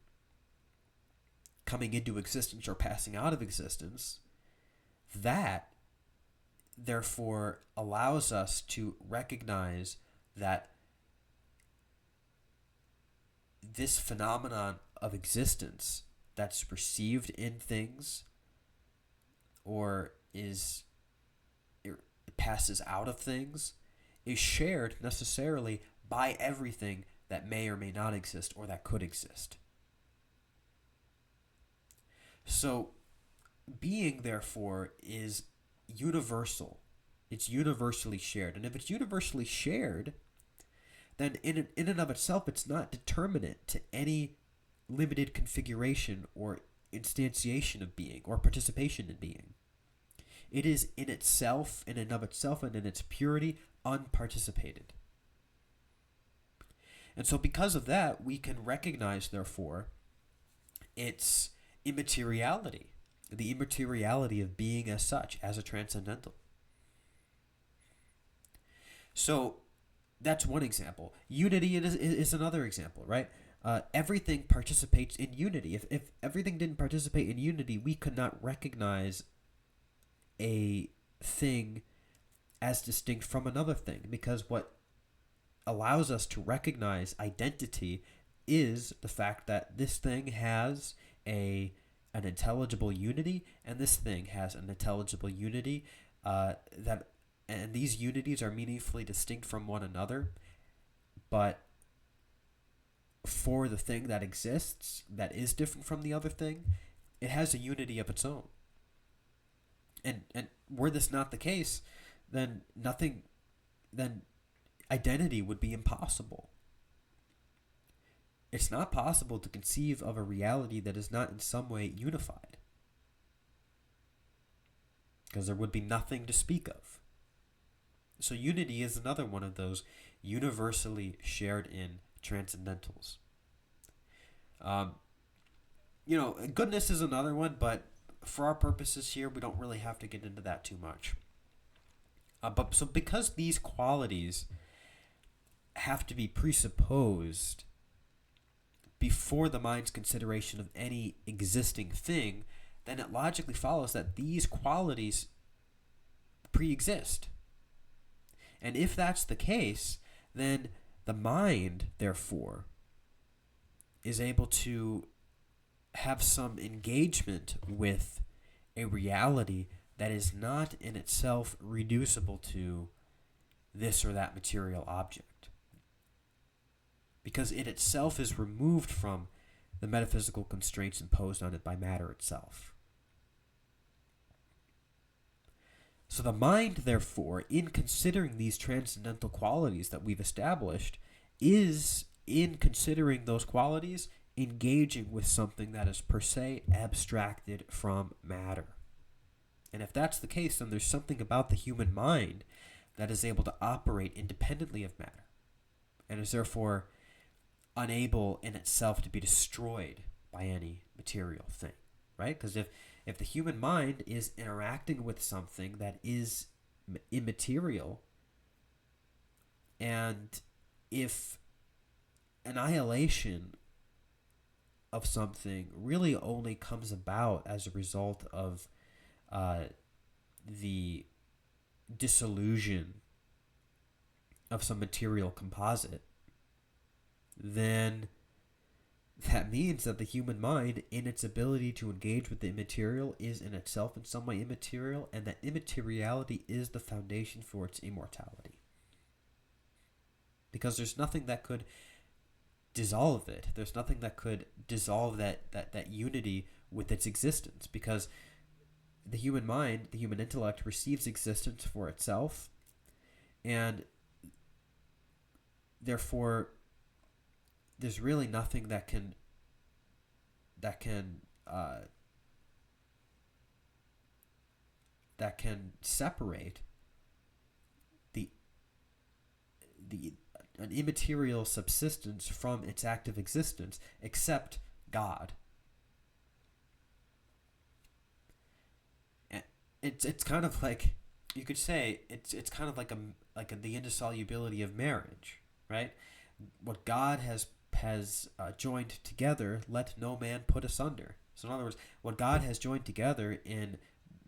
Speaker 1: coming into existence or passing out of existence, that therefore allows us to recognize that this phenomenon of existence that's perceived in things or it passes out of things is shared necessarily by everything that may or may not exist or that could exist. So being, therefore, is universal. It's universally shared. And if it's universally shared, then in and of itself, it's not determinate to any limited configuration or instantiation of being or participation in being. It is in itself, in and of itself, and in its purity, unparticipated. And so because of that, we can recognize, therefore, its immateriality, the immateriality of being as such, as a transcendental. So that's one example. Unity is another example, right? Everything participates in unity. If everything didn't participate in unity, we could not recognize a thing as distinct from another thing, because what allows us to recognize identity is the fact that this thing has an intelligible unity, and this thing has an intelligible unity, and these unities are meaningfully distinct from one another, but for the thing that exists that is different from the other thing, it has a unity of its own. And were this not the case, then identity would be impossible. It's not possible to conceive of a reality that is not in some way unified, because there would be nothing to speak of. So unity is another one of those universally shared in transcendentals. Goodness is another one, but for our purposes here, we don't really have to get into that too much. But because these qualities have to be presupposed before the mind's consideration of any existing thing, then it logically follows that these qualities pre-exist. And if that's the case, then the mind, therefore, is able to have some engagement with a reality that is not in itself reducible to this or that material object, because it itself is removed from the metaphysical constraints imposed on it by matter itself. So the mind, therefore, in considering these transcendental qualities that we've established, is, in considering those qualities, engaging with something that is per se abstracted from matter. And if that's the case, then there's something about the human mind that is able to operate independently of matter, and is therefore unable in itself to be destroyed by any material thing, right? Because if the human mind is interacting with something that is immaterial, and if annihilation of something really only comes about as a result of the dissolution of some material composite, then that means that the human mind, in its ability to engage with the immaterial, is in itself in some way immaterial, and that immateriality is the foundation for its immortality. Because there's nothing that could dissolve it. There's nothing that could dissolve that unity with its existence, because the human mind, the human intellect, receives existence for itself, and therefore there's really nothing that can separate an immaterial subsistence from its active existence, except God. And it's kind of like, you could say it's kind of like the indissolubility of marriage, right? What God has joined together, let no man put asunder. So in other words, what God has joined together in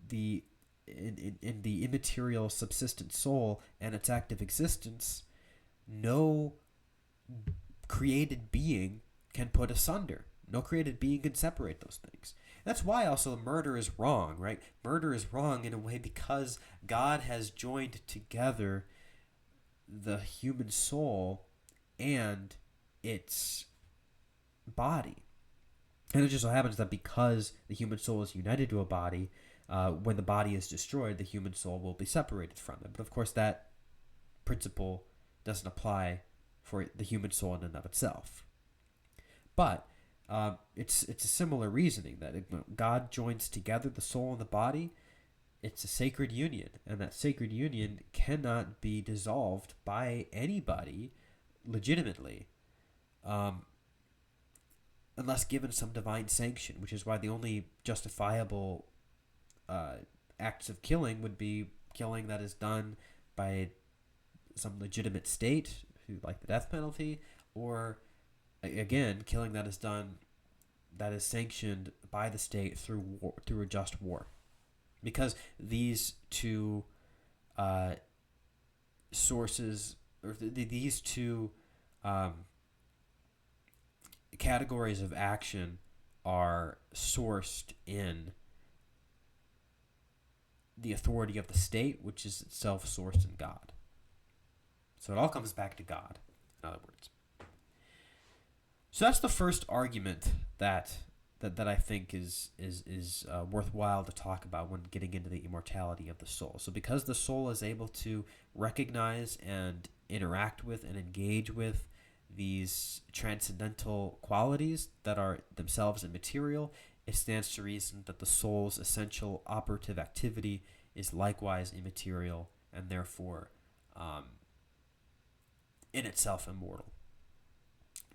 Speaker 1: the immaterial subsistent soul and its active existence, no created being can put asunder. No created being can separate those things. That's why also murder is wrong, right? Murder is wrong in a way because God has joined together the human soul and its body. And it just so happens that because the human soul is united to a body, when the body is destroyed, the human soul will be separated from it. But of course, that principle doesn't apply for the human soul in and of itself. But it's a similar reasoning that when God joins together the soul and the body, it's a sacred union, and that sacred union cannot be dissolved by anybody legitimately, unless given some divine sanction, which is why the only justifiable acts of killing would be killing that is done by some legitimate state, like the death penalty, or again, killing that is done, that is sanctioned by the state through a just war, because these two sources, or these two categories of action are sourced in the authority of the state, which is itself sourced in God. So it all comes back to God, in other words. So that's the first argument that I think is worthwhile to talk about when getting into the immortality of the soul. So because the soul is able to recognize and interact with and engage with these transcendental qualities that are themselves immaterial, it stands to reason that the soul's essential operative activity is likewise immaterial and therefore in itself immortal.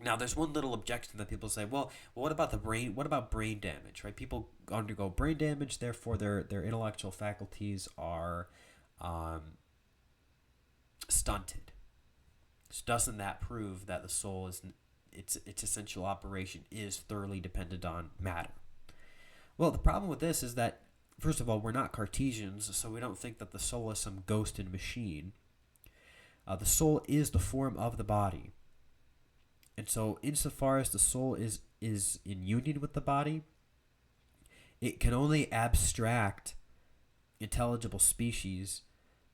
Speaker 1: Now, there's one little objection that people say, well, what about the brain? What about brain damage, right? People undergo brain damage, therefore their intellectual faculties are stunted. So doesn't that prove that the soul is its essential operation is thoroughly dependent on matter? Well, the problem with this is that, first of all, we're not Cartesians, so we don't think that the soul is some ghost in machine. The soul is the form of the body. And so insofar as the soul is in union with the body, it can only abstract intelligible species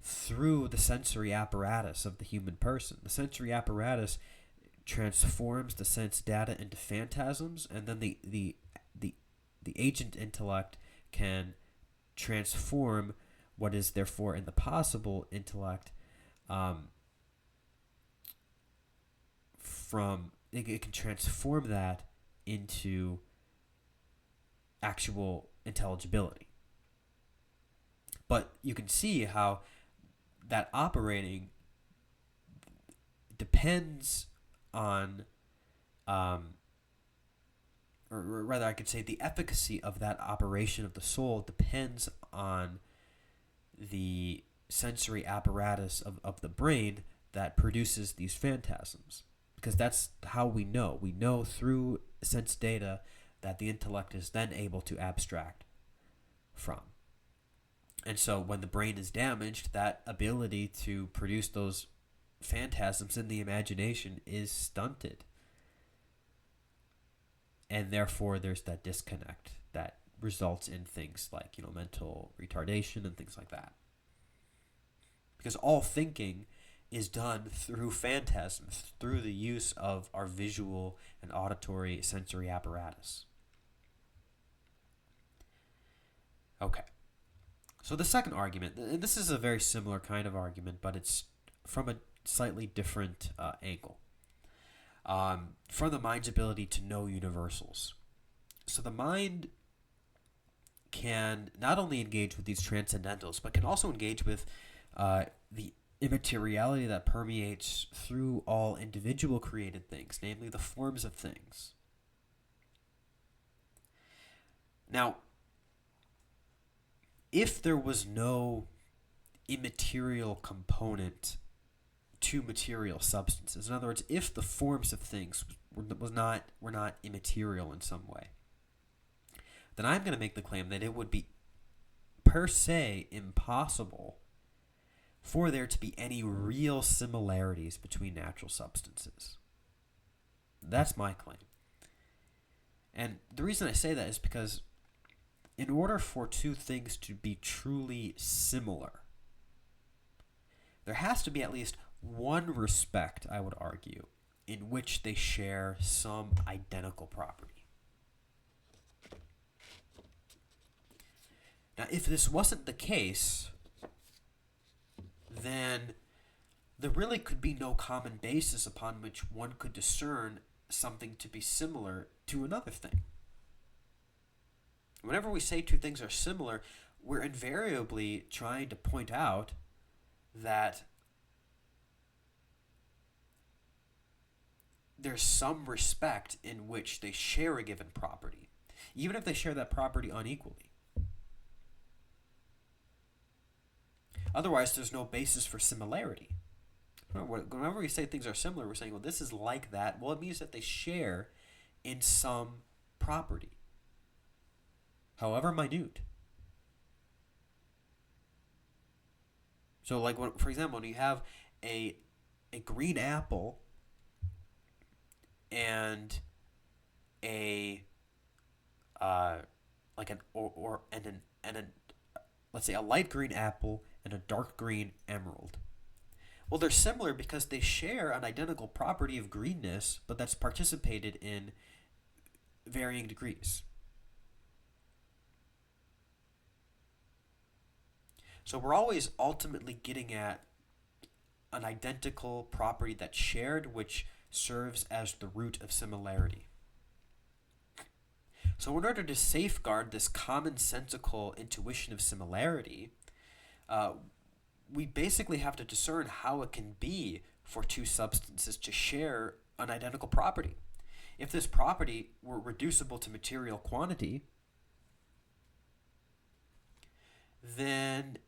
Speaker 1: through the sensory apparatus of the human person. The sensory apparatus transforms the sense data into phantasms, and then the agent intellect can transform what is therefore in the possible intellect it can transform that into actual intelligibility. But you can see how that operating depends on, or rather I could say the efficacy of that operation of the soul depends on the sensory apparatus of the brain that produces these phantasms. Because that's how we know. We know through sense data that the intellect is then able to abstract from. And so when the brain is damaged, that ability to produce those phantasms in the imagination is stunted. And therefore there's that disconnect that results in things like, mental retardation and things like that. Because all thinking is done through phantasms, through the use of our visual and auditory sensory apparatus. Okay. So the second argument, and this is a very similar kind of argument, but it's from a slightly different angle. From the mind's ability to know universals. So the mind can not only engage with these transcendentals, but can also engage with the immateriality that permeates through all individual created things, namely the forms of things. Now, if there was no immaterial component to material substances, in other words, if the forms of things were not immaterial in some way, then I'm going to make the claim that it would be per se impossible for there to be any real similarities between natural substances. That's my claim. And the reason I say that is because in order for two things to be truly similar, there has to be at least one respect, I would argue, in which they share some identical property. Now, if this wasn't the case, then there really could be no common basis upon which one could discern something to be similar to another thing. Whenever we say two things are similar, we're invariably trying to point out that there's some respect in which they share a given property, even if they share that property unequally. Otherwise, there's no basis for similarity. Whenever we say things are similar, we're saying, well, this is like that. Well, it means that they share in some property, however minute. So, like, for example, when you have a green apple and let's say a light green apple and a dark green emerald. Well, they're similar because they share an identical property of greenness, but that's participated in varying degrees. So we're always ultimately getting at an identical property that's shared, which serves as the root of similarity. So in order to safeguard this commonsensical intuition of similarity, we basically have to discern how it can be for two substances to share an identical property. If this property were reducible to material quantity, then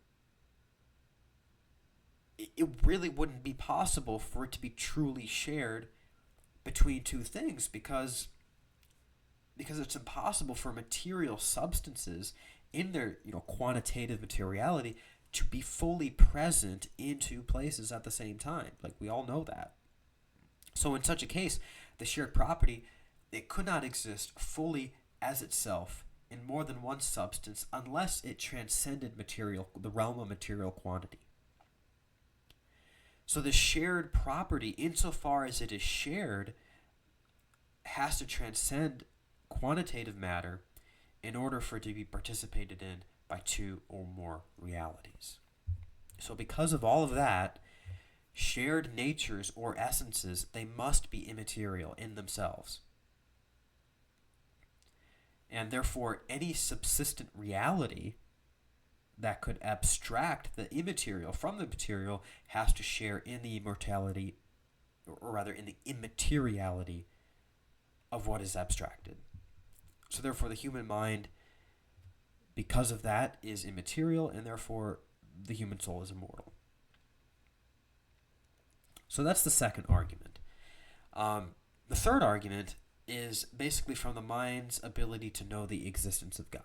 Speaker 1: it really wouldn't be possible for it to be truly shared between two things, because it's impossible for material substances in their quantitative materiality to be fully present in two places at the same time. Like, we all know that. So in such a case, the shared property, it could not exist fully as itself in more than one substance unless it transcended the realm of material quantity. So the shared property, insofar as it is shared, has to transcend quantitative matter in order for it to be participated in by two or more realities. So because of all of that, shared natures or essences, they must be immaterial in themselves. And therefore, any subsistent reality that could abstract the immaterial from the material has to share in the immortality, or rather in the immateriality of what is abstracted. So therefore, the human mind, because of that, is immaterial, and therefore the human soul is immortal. So that's the second argument. The third argument is basically from the mind's ability to know the existence of God.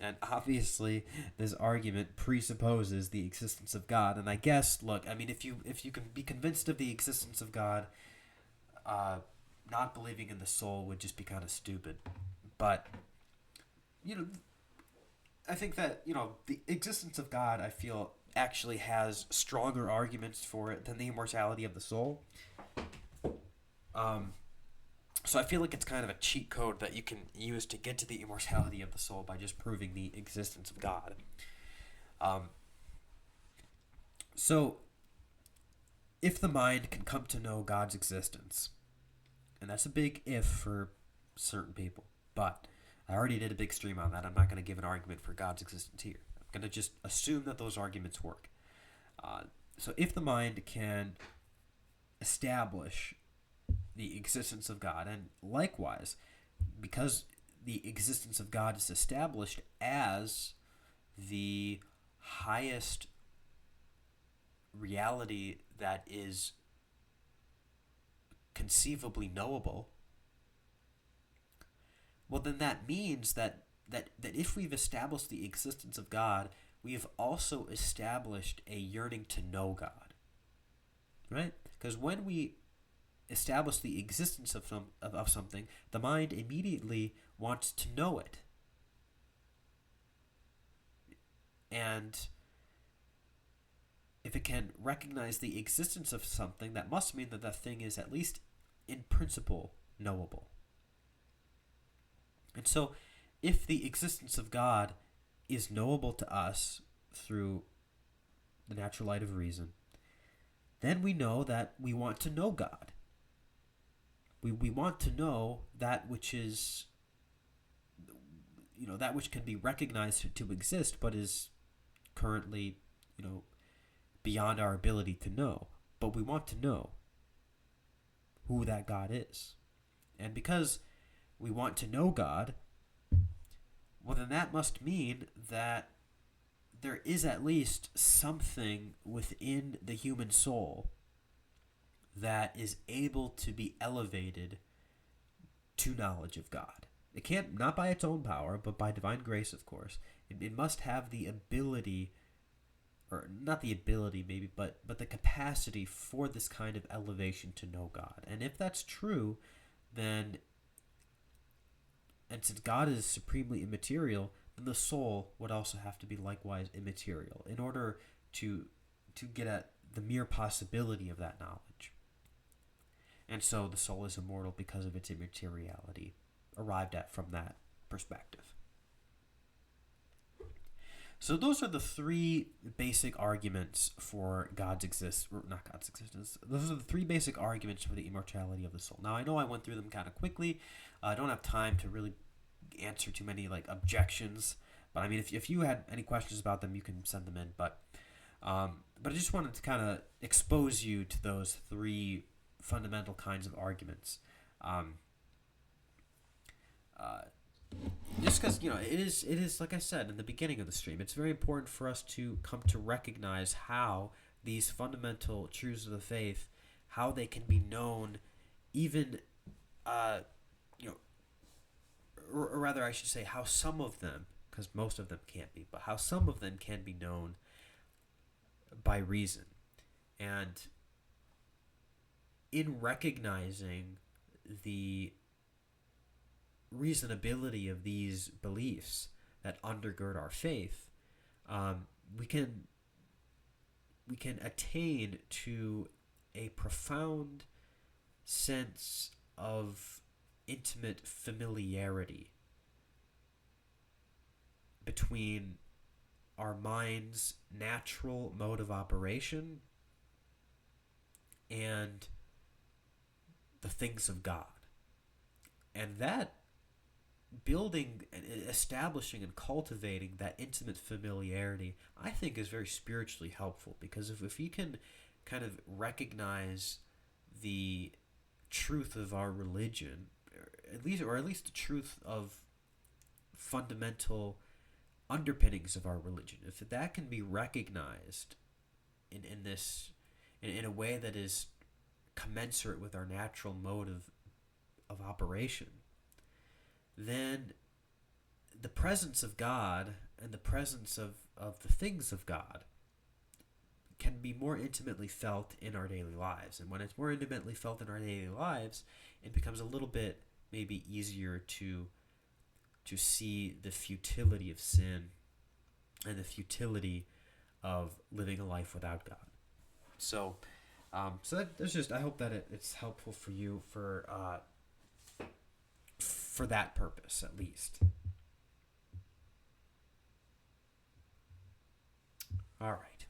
Speaker 1: And obviously, this argument presupposes the existence of God. And I guess, look, I mean, if you can be convinced of the existence of God, not believing in the soul would just be kind of stupid. But, I think that, the existence of God, I feel, actually has stronger arguments for it than the immortality of the soul. So I feel like it's kind of a cheat code that you can use to get to the immortality of the soul by just proving the existence of God. So if the mind can come to know God's existence, and that's a big if for certain people, but I already did a big stream on that. I'm not going to give an argument for God's existence here. I'm going to just assume that those arguments work. So if the mind can establish the existence of God, and likewise, because the existence of God is established as the highest reality that is conceivably knowable, well, then that means that if we've established the existence of God, we have also established a yearning to know God, right? Because when we establish the existence of something, the mind immediately wants to know it. And if it can recognize the existence of something, that must mean that that thing is at least in principle knowable. And so, if the existence of God is knowable to us through the natural light of reason, then we know that we want to know God. We want to know that which is, that which can be recognized to exist, but is currently, beyond our ability to know. But we want to know who that God is. And because we want to know God, well, then that must mean that there is at least something within the human soul that is able to be elevated to knowledge of God. It can't, not by its own power, but by divine grace, of course. It must have the ability, or not the ability maybe, but the capacity for this kind of elevation to know God. And if that's true, then, and since God is supremely immaterial, then the soul would also have to be likewise immaterial in order to get at the mere possibility of that knowledge. And so the soul is immortal because of its immateriality, arrived at from that perspective. So those are the three basic arguments for God's existence, or not God's existence. Those are the three basic arguments for the immortality of the soul. Now, I know I went through them kind of quickly. I don't have time to really answer too many objections. But I mean, if you had any questions about them, you can send them in. But I just wanted to kind of expose you to those three fundamental kinds of arguments. Just because, it is like I said in the beginning of the stream, it's very important for us to come to recognize how these fundamental truths of the faith, how they can be known, even, you know, or rather, I should say, how some of them, because most of them can't be, but how some of them can be known by reason. And in recognizing the reasonability of these beliefs that undergird our faith, we can attain to a profound sense of intimate familiarity between our mind's natural mode of operation and the things of God. And that building and establishing and cultivating that intimate familiarity, I think, is very spiritually helpful, because if you can kind of recognize the truth of our religion, or at least the truth of fundamental underpinnings of our religion, if that can be recognized in a way that is commensurate with our natural mode of operation, then the presence of God and the presence of the things of God can be more intimately felt in our daily lives. And when it's more intimately felt in our daily lives, it becomes a little bit maybe easier to see the futility of sin and the futility of living a life without God. So, that's just, I hope that it's helpful for you for that purpose, at least. All right.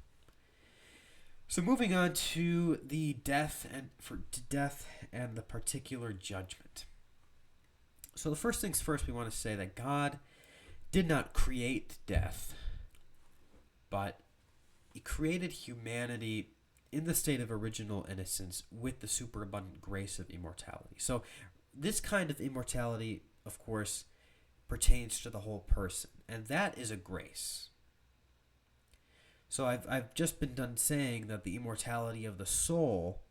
Speaker 1: So moving on to the death and the particular judgment. So the first things first, we want to say that God did not create death, but He created humanity in the state of original innocence with the superabundant grace of immortality. So this kind of immortality, of course, pertains to the whole person, and that is a grace. So I've just been done saying that the immortality of the soul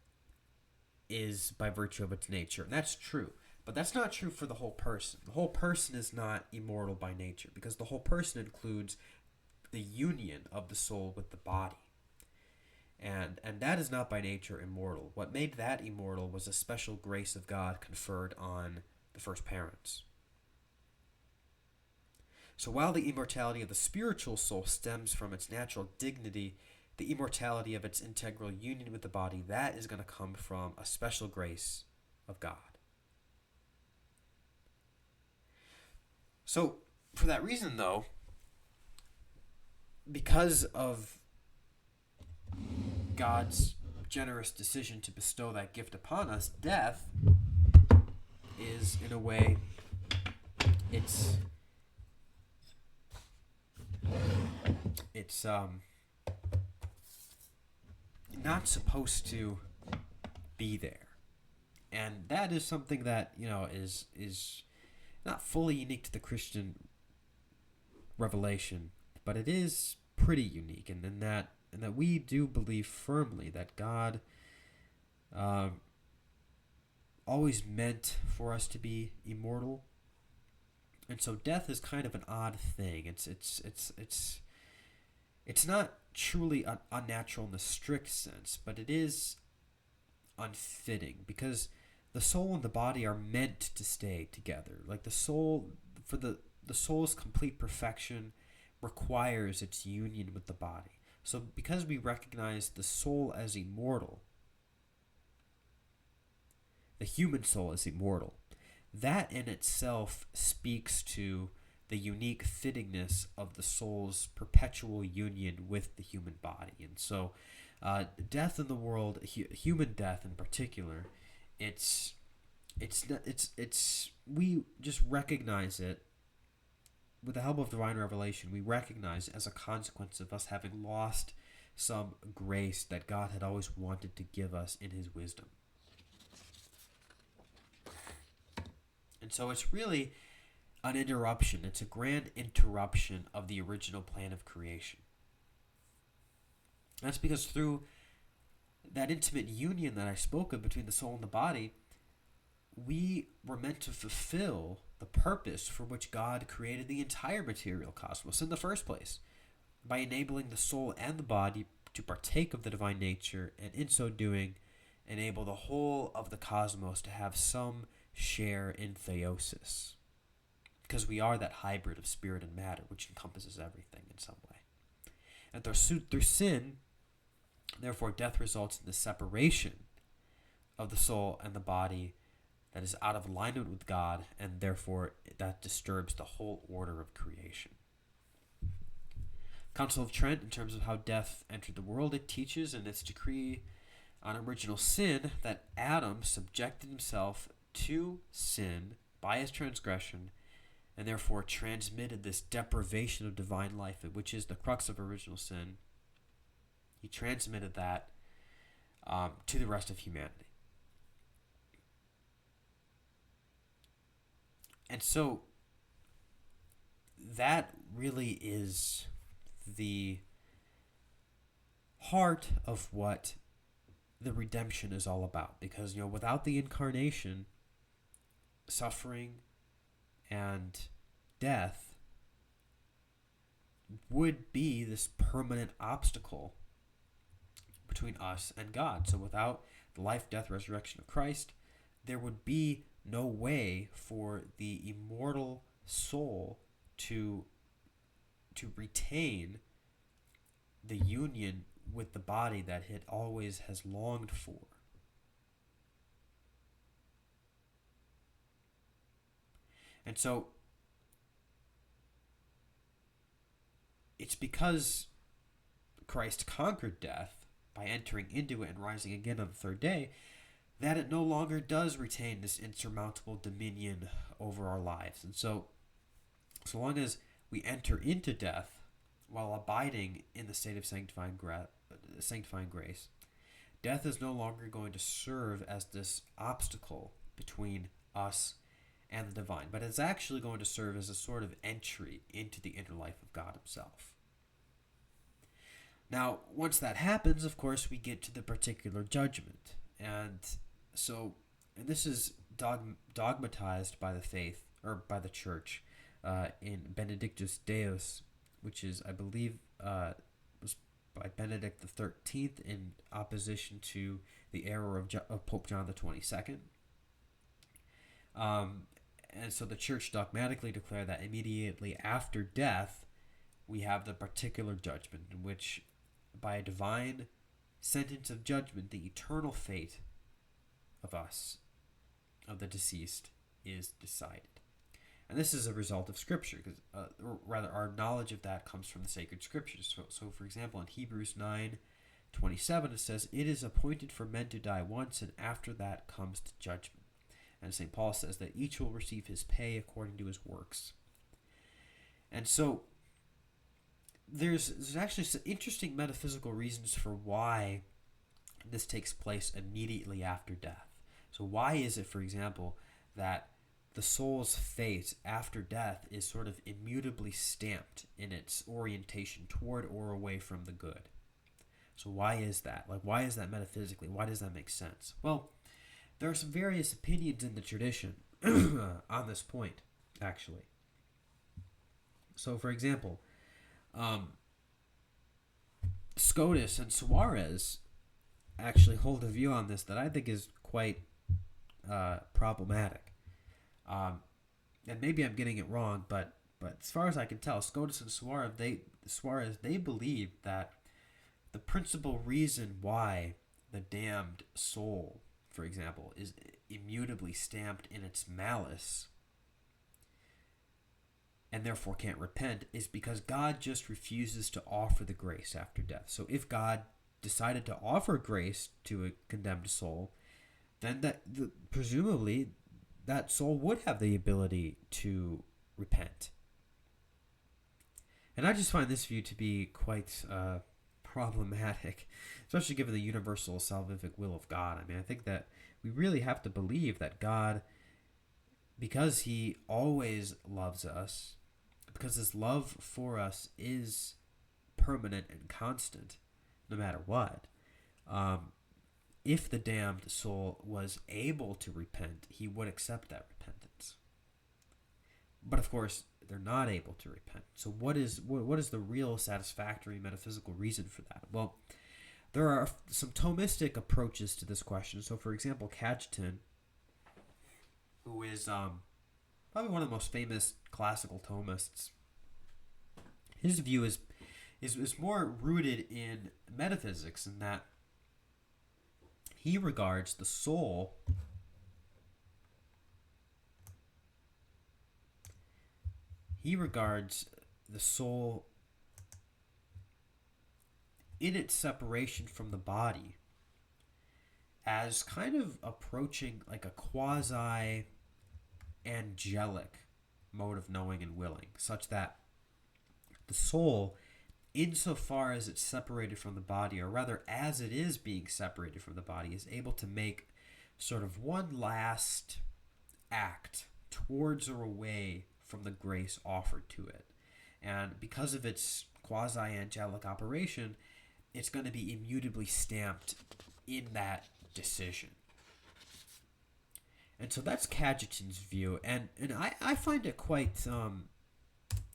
Speaker 1: is by virtue of its nature, and that's true. But that's not true for the whole person. The whole person is not immortal by nature, because the whole person includes the union of the soul with the body. And that is not by nature immortal. What made that immortal was a special grace of God conferred on the first parents. So while the immortality of the spiritual soul stems from its natural dignity, the immortality of its integral union with the body, that is going to come from a special grace of God. So for that reason, though, because of God's generous decision to bestow that gift upon us, death is, in a way, it's not supposed to be there. And that is something that, is not fully unique to the Christian revelation, but it is pretty unique, and that we do believe firmly that God always meant for us to be immortal, and so death is kind of an odd thing. It's not truly unnatural in the strict sense, but it is unfitting, because the soul and the body are meant to stay together. Like the soul, for the soul's complete perfection requires its union with the body. So because we recognize the soul as immortal, the human soul is immortal, that in itself speaks to the unique fittingness of the soul's perpetual union with the human body. And so death in the world, human death in particular, we just recognize it with the help of divine revelation. We recognize as a consequence of us having lost some grace that God had always wanted to give us in His wisdom. And so it's really an interruption. It's a grand interruption of the original plan of creation. That's because through that intimate union that I spoke of between the soul and the body, we were meant to fulfill the purpose for which God created the entire material cosmos in the first place, by enabling the soul and the body to partake of the divine nature, and in so doing, enable the whole of the cosmos to have some share in theosis. Because we are that hybrid of spirit and matter, which encompasses everything in some way. And through sin, therefore, death results in the separation of the soul and the body that is out of alignment with God, and therefore that disturbs the whole order of creation. Council of Trent, in terms of how death entered the world, it teaches in its decree on original sin that Adam subjected himself to sin by his transgression, and therefore transmitted this deprivation of divine life, which is the crux of original sin. He transmitted that to the rest of humanity. And so that really is the heart of what the redemption is all about. Because, without the incarnation, suffering and death would be this permanent obstacle between us and God. So without the life, death, resurrection of Christ, there would be no way for the immortal soul to retain the union with the body that it always has longed for. And so it's because Christ conquered death by entering into it and rising again on the third day that it no longer does retain this insurmountable dominion over our lives. And so long as we enter into death while abiding in the state of sanctifying grace, death is no longer going to serve as this obstacle between us and the divine, but it's actually going to serve as a sort of entry into the inner life of God himself. Now, once that happens, of course, we get to the particular judgment. And this is dogmatized by the faith, or by the church, in Benedictus Deus, which is, I believe, was by Benedict XIII in opposition to the error of Pope John the 22nd. And so the church dogmatically declared that immediately after death, we have the particular judgment, in which, by a divine sentence of judgment, the eternal fate of us, of the deceased, is decided. And this is a result of Scripture, or rather, our knowledge of that comes from the sacred Scriptures. So for example, in Hebrews 9:27, it says, "It is appointed for men to die once, and after that comes to judgment." And St. Paul says that each will receive his pay according to his works. And so there's actually some interesting metaphysical reasons for why this takes place immediately after death. So why is it, for example, that the soul's fate after death is sort of immutably stamped in its orientation toward or away from the good? So why is that? Why is that metaphysically? Why does that make sense? Well, there are some various opinions in the tradition on this point, actually. So, for example, Scotus and Suarez actually hold a view on this that I think is quite problematic. And maybe I'm getting it wrong, but as far as I can tell, Scotus and Suarez, they believe that the principal reason why the damned soul, for example, is immutably stamped in its malice and therefore can't repent is because God just refuses to offer the grace after death. So if God decided to offer grace to a condemned soul, then presumably that soul would have the ability to repent. And I just find this view to be quite problematic, especially given the universal salvific will of God. I mean, I think that we really have to believe that God, because he always loves us, because his love for us is permanent and constant, no matter what, if the damned soul was able to repent, he would accept that repentance. But of course, they're not able to repent. So what is the real satisfactory metaphysical reason for that? Well, there are some Thomistic approaches to this question. So, for example, Cajetan, who is probably one of the most famous classical Thomists, his view is more rooted in metaphysics, in that he regards the soul in its separation from the body as kind of approaching like a quasi angelic mode of knowing and willing, such that the soul, insofar as it's separated from the body, or rather as it is being separated from the body, is able to make sort of one last act towards or away from the grace offered to it. And because of its quasi-angelic operation, it's going to be immutably stamped in that decision. And so that's Cajetan's view, and I find it quite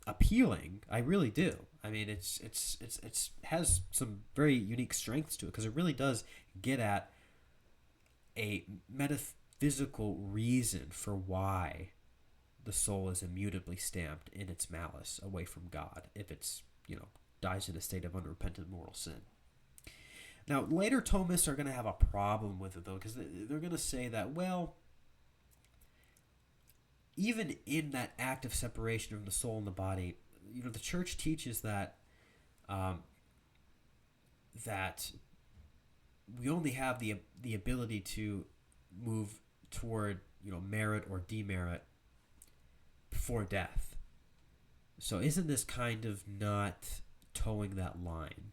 Speaker 1: appealing. I really do. I mean, it's has some very unique strengths to it, because it really does get at a metaphysical reason for why the soul is immutably stamped in its malice away from God if it's, dies in a state of unrepentant mortal sin. Now, later Thomists are going to have a problem with it, though, because they're going to say that, well, even in that act of separation from the soul and the body, the church teaches that that we only have the ability to move toward merit or demerit before death. So isn't this kind of not towing that line?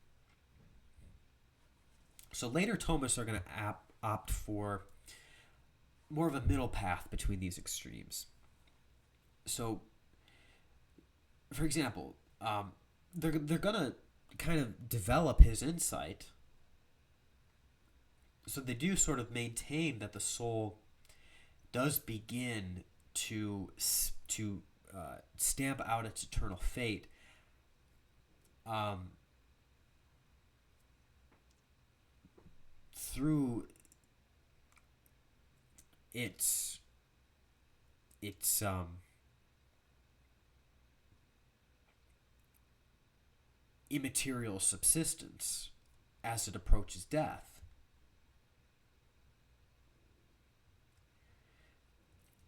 Speaker 1: So later Thomists are going to opt for more of a middle path between these extremes. So, for example, they're going to kind of develop his insight. So they do sort of maintain that the soul does begin to stamp out its eternal fate through its immaterial subsistence as it approaches death.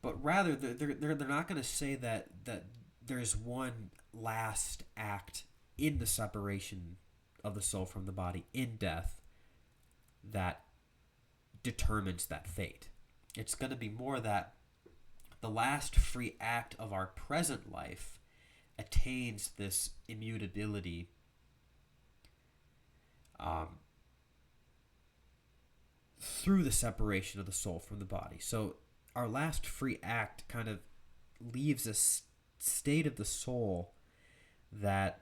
Speaker 1: But rather, they're not going to say that there's one last act in the separation of the soul from the body in death that determines that fate. It's going to be more that the last free act of our present life attains this immutability through the separation of the soul from the body. So our last free act kind of leaves a state of the soul that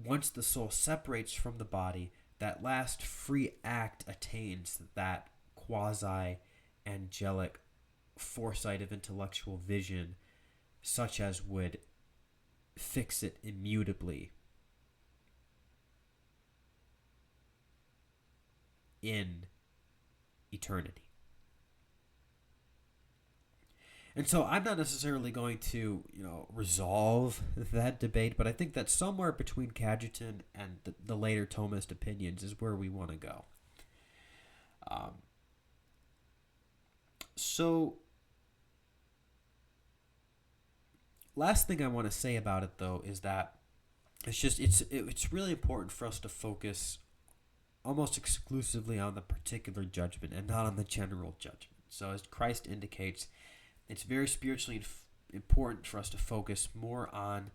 Speaker 1: once the soul separates from the body, that last free act attains that quasi-angelic foresight of intellectual vision, such as would fix it immutably in eternity. And so I'm not necessarily going to, resolve that debate, but I think that somewhere between Cajetan and the later Thomist opinions is where we want to go. So, last thing I want to say about it, though, is that it's really important for us to focus almost exclusively on the particular judgment and not on the general judgment. So, as Christ indicates, it's very spiritually important for us to focus more on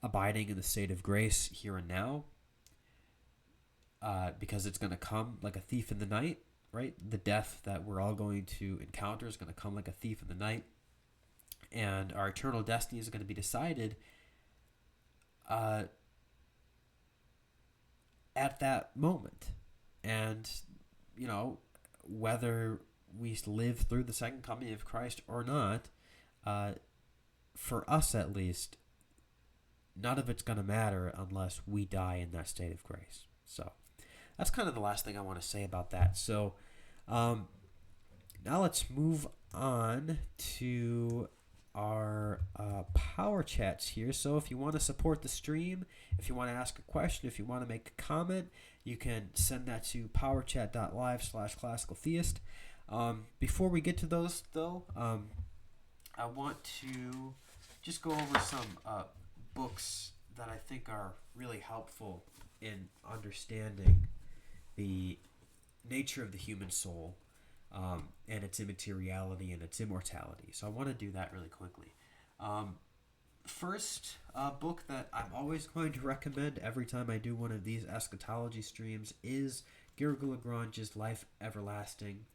Speaker 1: abiding in the state of grace here and now, because it's going to come like a thief in the night, right? The death that we're all going to encounter is going to come like a thief in the night, and our eternal destiny is going to be decided at that moment. And, you know, whether we live through the second coming of Christ or not, uh, for us at least, none of it's going to matter unless we die in that state of grace. So that's kind of the last thing I want to say about that. So um, now let's move on to our power chats here. So if you want to support the stream, if you want to ask a question, if you want to make a comment, you can send that to powerchat.live/classicaltheist. Before we get to those, though, I want to just go over some books that I think are really helpful in understanding the nature of the human soul, and its immateriality and its immortality. So I want to do that really quickly. First book that I'm always going to recommend every time I do one of these eschatology streams is Gilles Life Everlasting,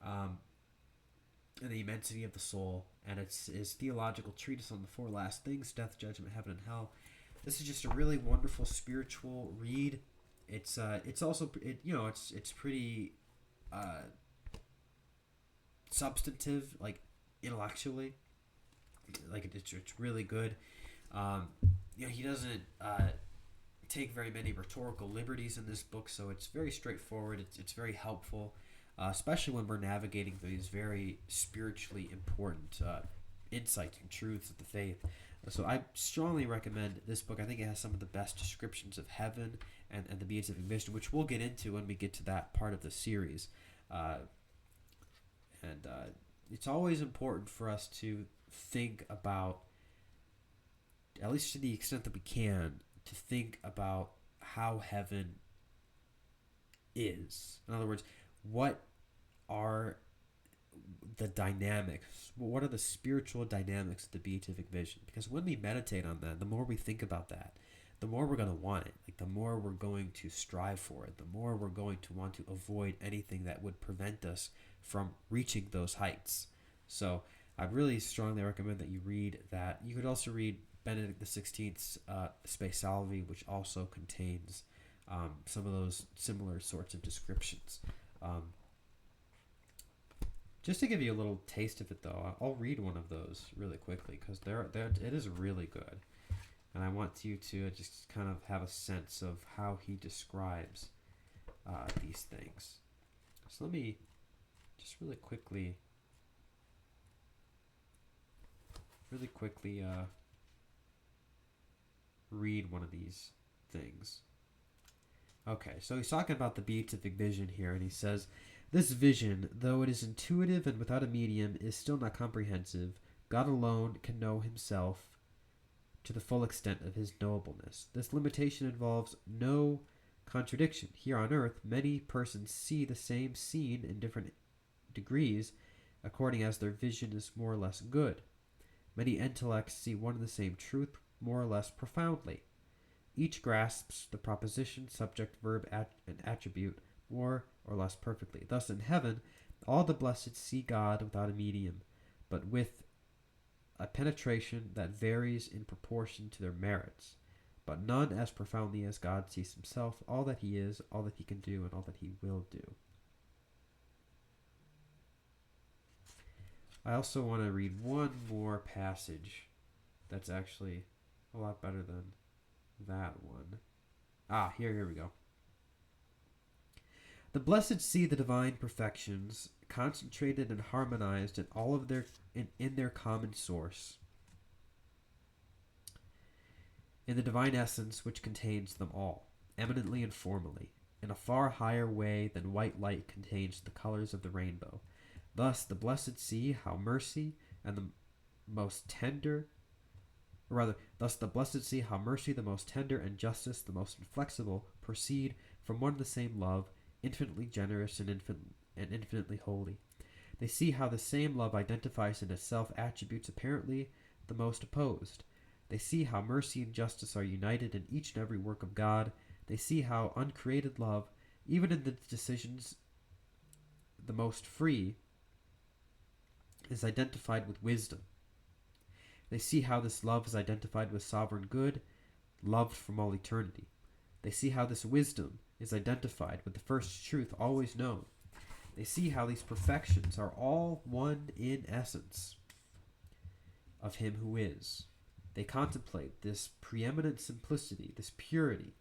Speaker 1: and the Immensity of the Soul, and it's his theological treatise on the four last things: death, judgment, heaven, and hell. This is just a really wonderful spiritual read. It's also it's pretty substantive, like intellectually, like it's really good. He doesn't take very many rhetorical liberties in this book, so it's very straightforward. It's very helpful, especially when we're navigating these very spiritually important insights and truths of the faith. So I strongly recommend this book. I think it has some of the best descriptions of heaven and the beatific vision, which we'll get into when we get to that part of the series. And it's always important for us to think about, at least to the extent that we can, to think about how heaven is. In other words, what are the dynamics? What are the spiritual dynamics of the beatific vision? Because when we meditate on that, the more we think about that, the more we're going to want it. Like, the more we're going to strive for it, the more we're going to want to avoid anything that would prevent us from reaching those heights. So I really strongly recommend that you read that. You could also read Benedict XVI's Spe Salvi, which also contains some of those similar sorts of descriptions. Just to give you a little taste of it, though, I'll read one of those really quickly, because it is really good. And I want you to just kind of have a sense of how he describes these things. So let me just really quickly read one of these things. Okay, so he's talking about the beatific vision here, and he says, "This vision, though it is intuitive and without a medium, is still not comprehensive. God alone can know himself to the full extent of his knowableness. This limitation involves no contradiction. Here on earth, many persons see the same scene in different degrees, according as their vision is more or less good. Many intellects see one and the same truth more or less profoundly. Each grasps the proposition, subject, verb, and attribute more or less perfectly. Thus in heaven, all the blessed see God without a medium, but with a penetration that varies in proportion to their merits, but none as profoundly as God sees himself, all that he is, all that he can do, and all that he will do." I also want to read one more passage that's actually a lot better than that one. Here we go. "The blessed see the divine perfections concentrated and harmonized in all of in their common source, in the divine essence which contains them all, eminently and formally, in a far higher way than white light contains the colors of the rainbow. Thus the blessed see how mercy and the most tender, thus the blessed see how mercy the most tender and justice the most inflexible proceed from one and the same love, infinitely generous and infinitely holy. They see how the same love identifies in itself attributes apparently the most opposed. They see how mercy and justice are united in each and every work of God. They see how uncreated love, even in the decisions the most free, is identified with wisdom. They see how this love is identified with sovereign good, loved from all eternity. They see how this wisdom is identified with the first truth always known. They see how these perfections are all one in essence of him who is. They contemplate this preeminent simplicity, this purity,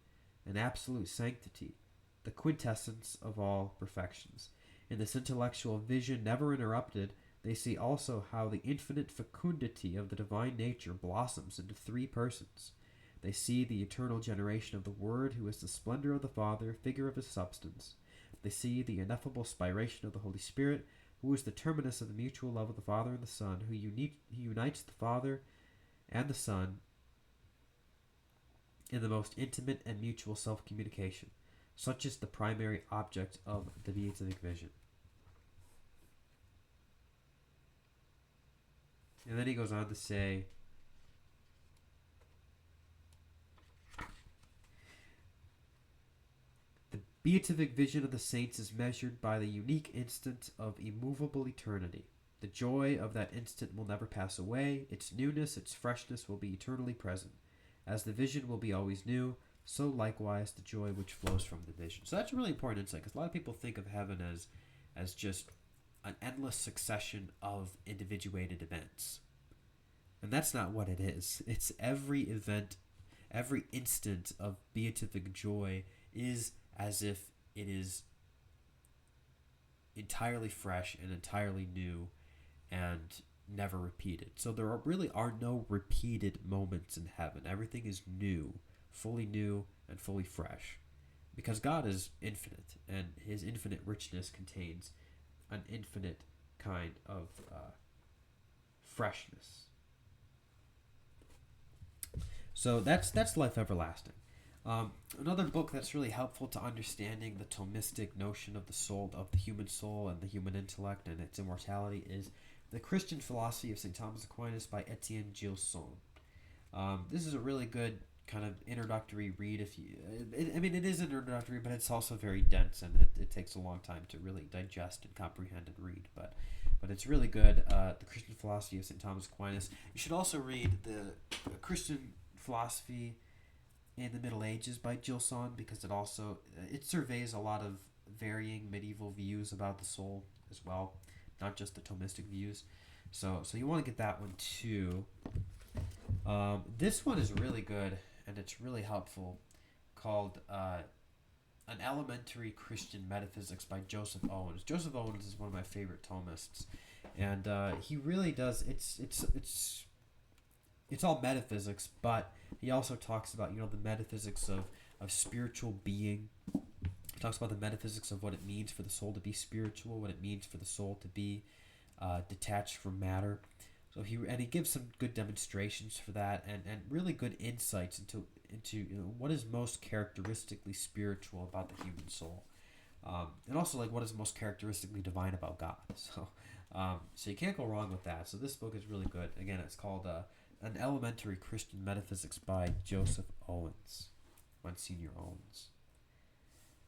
Speaker 1: and absolute sanctity, the quintessence of all perfections. In this intellectual vision never interrupted, they see also how the infinite fecundity of the divine nature blossoms into three persons. They see the eternal generation of the Word, who is the splendor of the Father, figure of his substance. They see the ineffable spiration of the Holy Spirit, who is the terminus of the mutual love of the Father and the Son, who unites the Father and the Son in the most intimate and mutual self-communication. Such is the primary object of the beatific vision. And then he goes on to say, the beatific vision of the saints is measured by the unique instant of immovable eternity. The joy of that instant will never pass away. Its newness, its freshness will be eternally present. As the vision will be always new, so likewise the joy which flows from the vision. So that's a really important insight, because a lot of people think of heaven as just an endless succession of individuated events. And that's not what it is. It's every event, every instant of beatific joy is as if it is entirely fresh and entirely new and never repeated. So there really are no repeated moments in heaven. Everything is new, and fully fresh. Because God is infinite, and his infinite richness contains an infinite kind of freshness. So that's life everlasting. Another book that's really helpful to understanding the Thomistic notion of the soul, of the human soul and the human intellect and its immortality, is The Christian Philosophy of St. Thomas Aquinas by Etienne Gilson. This is a really good kind of introductory read. It is introductory, but it's also very dense, and it takes a long time to really digest and comprehend and read. But it's really good. The Christian Philosophy of St. Thomas Aquinas. You should also read the Christian Philosophy in the Middle Ages by Gilson, because it surveys a lot of varying medieval views about the soul as well, not just the Thomistic views. So you want to get that one too. This one is really good, and it's really helpful, called An Elementary Christian Metaphysics by Joseph Owens. Joseph Owens is one of my favorite Thomists, and he really does. It's all metaphysics, but he also talks about the metaphysics of spiritual being. He talks about the metaphysics of what it means for the soul to be spiritual, what it means for the soul to be detached from matter. So he gives some good demonstrations for that, and really good insights into what is most characteristically spiritual about the human soul, and also what is most characteristically divine about God. So you can't go wrong with that. So this book is really good. Again, it's called An Elementary Christian Metaphysics by Joseph Owens, Monsignor Owens.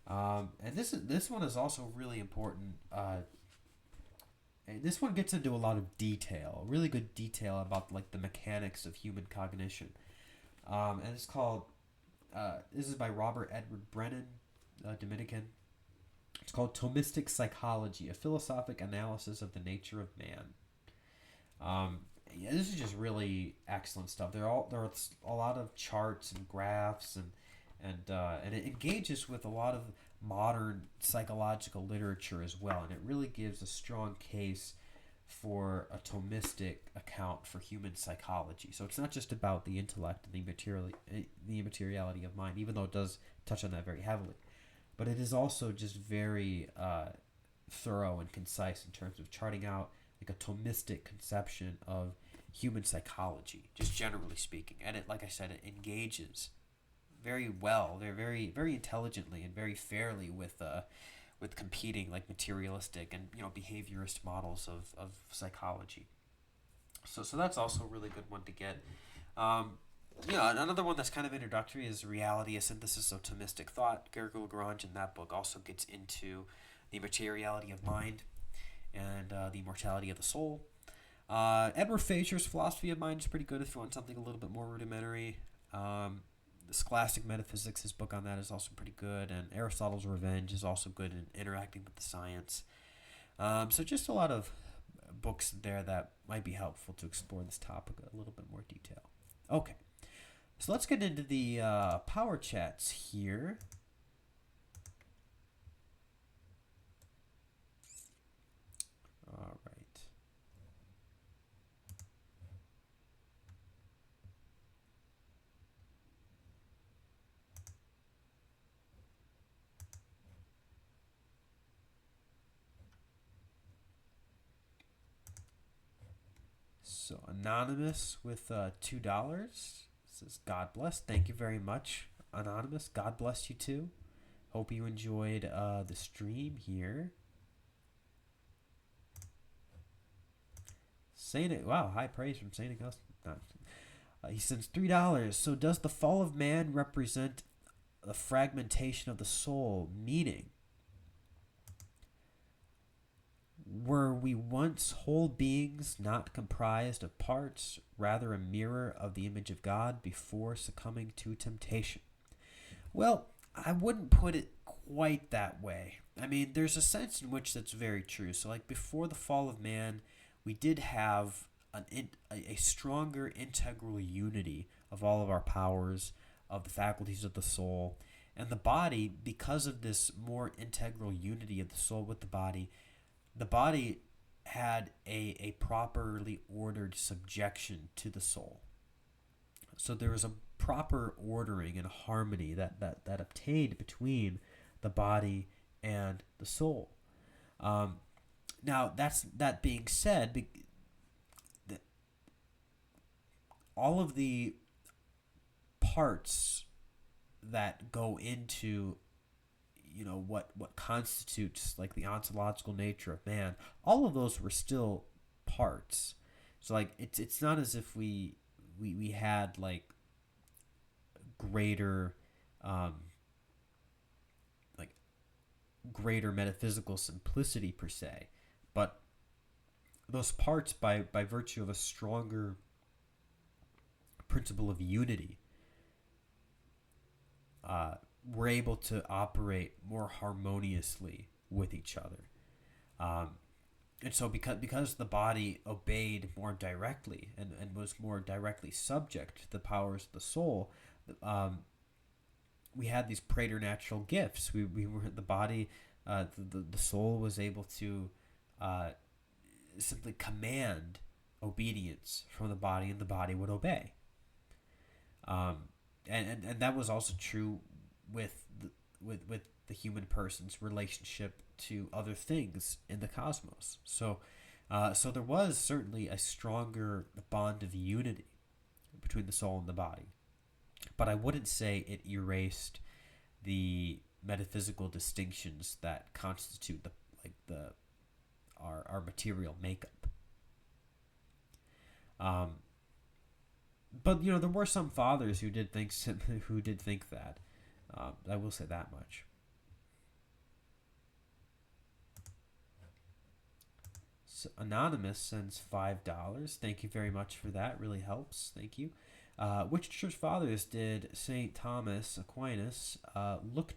Speaker 1: And this one is also really important. This one gets into a lot of detail, really good detail about the mechanics of human cognition. And it's called, this is by Robert Edward Brennan, Dominican. It's called Thomistic Psychology, a philosophic analysis of the nature of man. This is just really excellent stuff. There are a lot of charts and graphs, and it engages with a lot of modern psychological literature as well, and it really gives a strong case for a Thomistic account for human psychology. So it's not just about the intellect and the immateriality of mind, even though it does touch on that very heavily, but it is also just very thorough and concise in terms of charting out a Thomistic conception of human psychology, just generally speaking. And it, like I said, it engages very well, very very intelligently and very fairly with competing materialistic and behaviorist models of psychology. So that's also a really good one to get. Another one that's kind of introductory is Reality, a Synthesis of Thomistic Thought. Gergo Lagrange in that book also gets into the materiality of mind and the immortality of the soul. Edward Fager's Philosophy of Mind is pretty good if you want something a little bit more rudimentary. Scholastic Metaphysics, his book on that is also pretty good, and Aristotle's Revenge is also good in interacting with the science. So just a lot of books there that might be helpful to explore this topic a little bit more detail. Okay, so let's get into the power chats here. All right. So Anonymous with $2 says, God bless. Thank you very much, Anonymous. God bless you too. Hope you enjoyed the stream here. Wow, high praise from Saint Augustine. He sends $3. So does the fall of man represent the fragmentation of the soul? Meaning, were we once whole beings, not comprised of parts, rather a mirror of the image of God before succumbing to temptation? Well, I wouldn't put it quite that way. I mean, there's a sense in which that's very true. So, like before the fall of man, we did have a stronger integral unity of all of our powers, of the faculties of the soul. And the body, because of this more integral unity of the soul with the body had a properly ordered subjection to the soul. So there was a proper ordering and harmony that obtained between the body and the soul. Now, that being said, all of the parts that go into what constitutes like the ontological nature of man, all of those were still parts. So like it's not as if we had like greater like greater metaphysical simplicity per se, but those parts by virtue of a stronger principle of unity were able to operate more harmoniously with each other. And so because the body obeyed more directly and was more directly subject to the powers of the soul, we had these preternatural gifts. We were the body, the soul was able to simply command obedience from the body, and the body would obey. And that was also true with the human person's relationship to other things in the cosmos. So there was certainly a stronger bond of unity between the soul and the body, but I wouldn't say it erased the metaphysical distinctions that constitute our material makeup. But there were some fathers who did think that. I will say that much. So Anonymous sends $5. Thank you very much for that. Really helps. Thank you. Which church fathers did Saint Thomas Aquinas look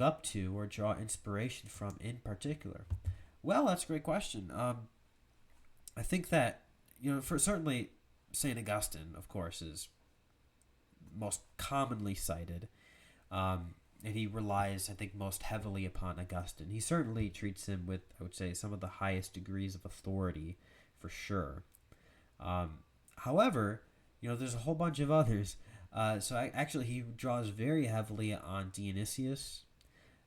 Speaker 1: up to, or draw inspiration from in particular? Well, that's a great question. I think that for certainly Saint Augustine, of course, is most commonly cited, and he relies, I think, most heavily upon Augustine. He certainly treats him with, I would say, some of the highest degrees of authority, for sure. However, there's a whole bunch of others. Actually, he draws very heavily on Dionysius.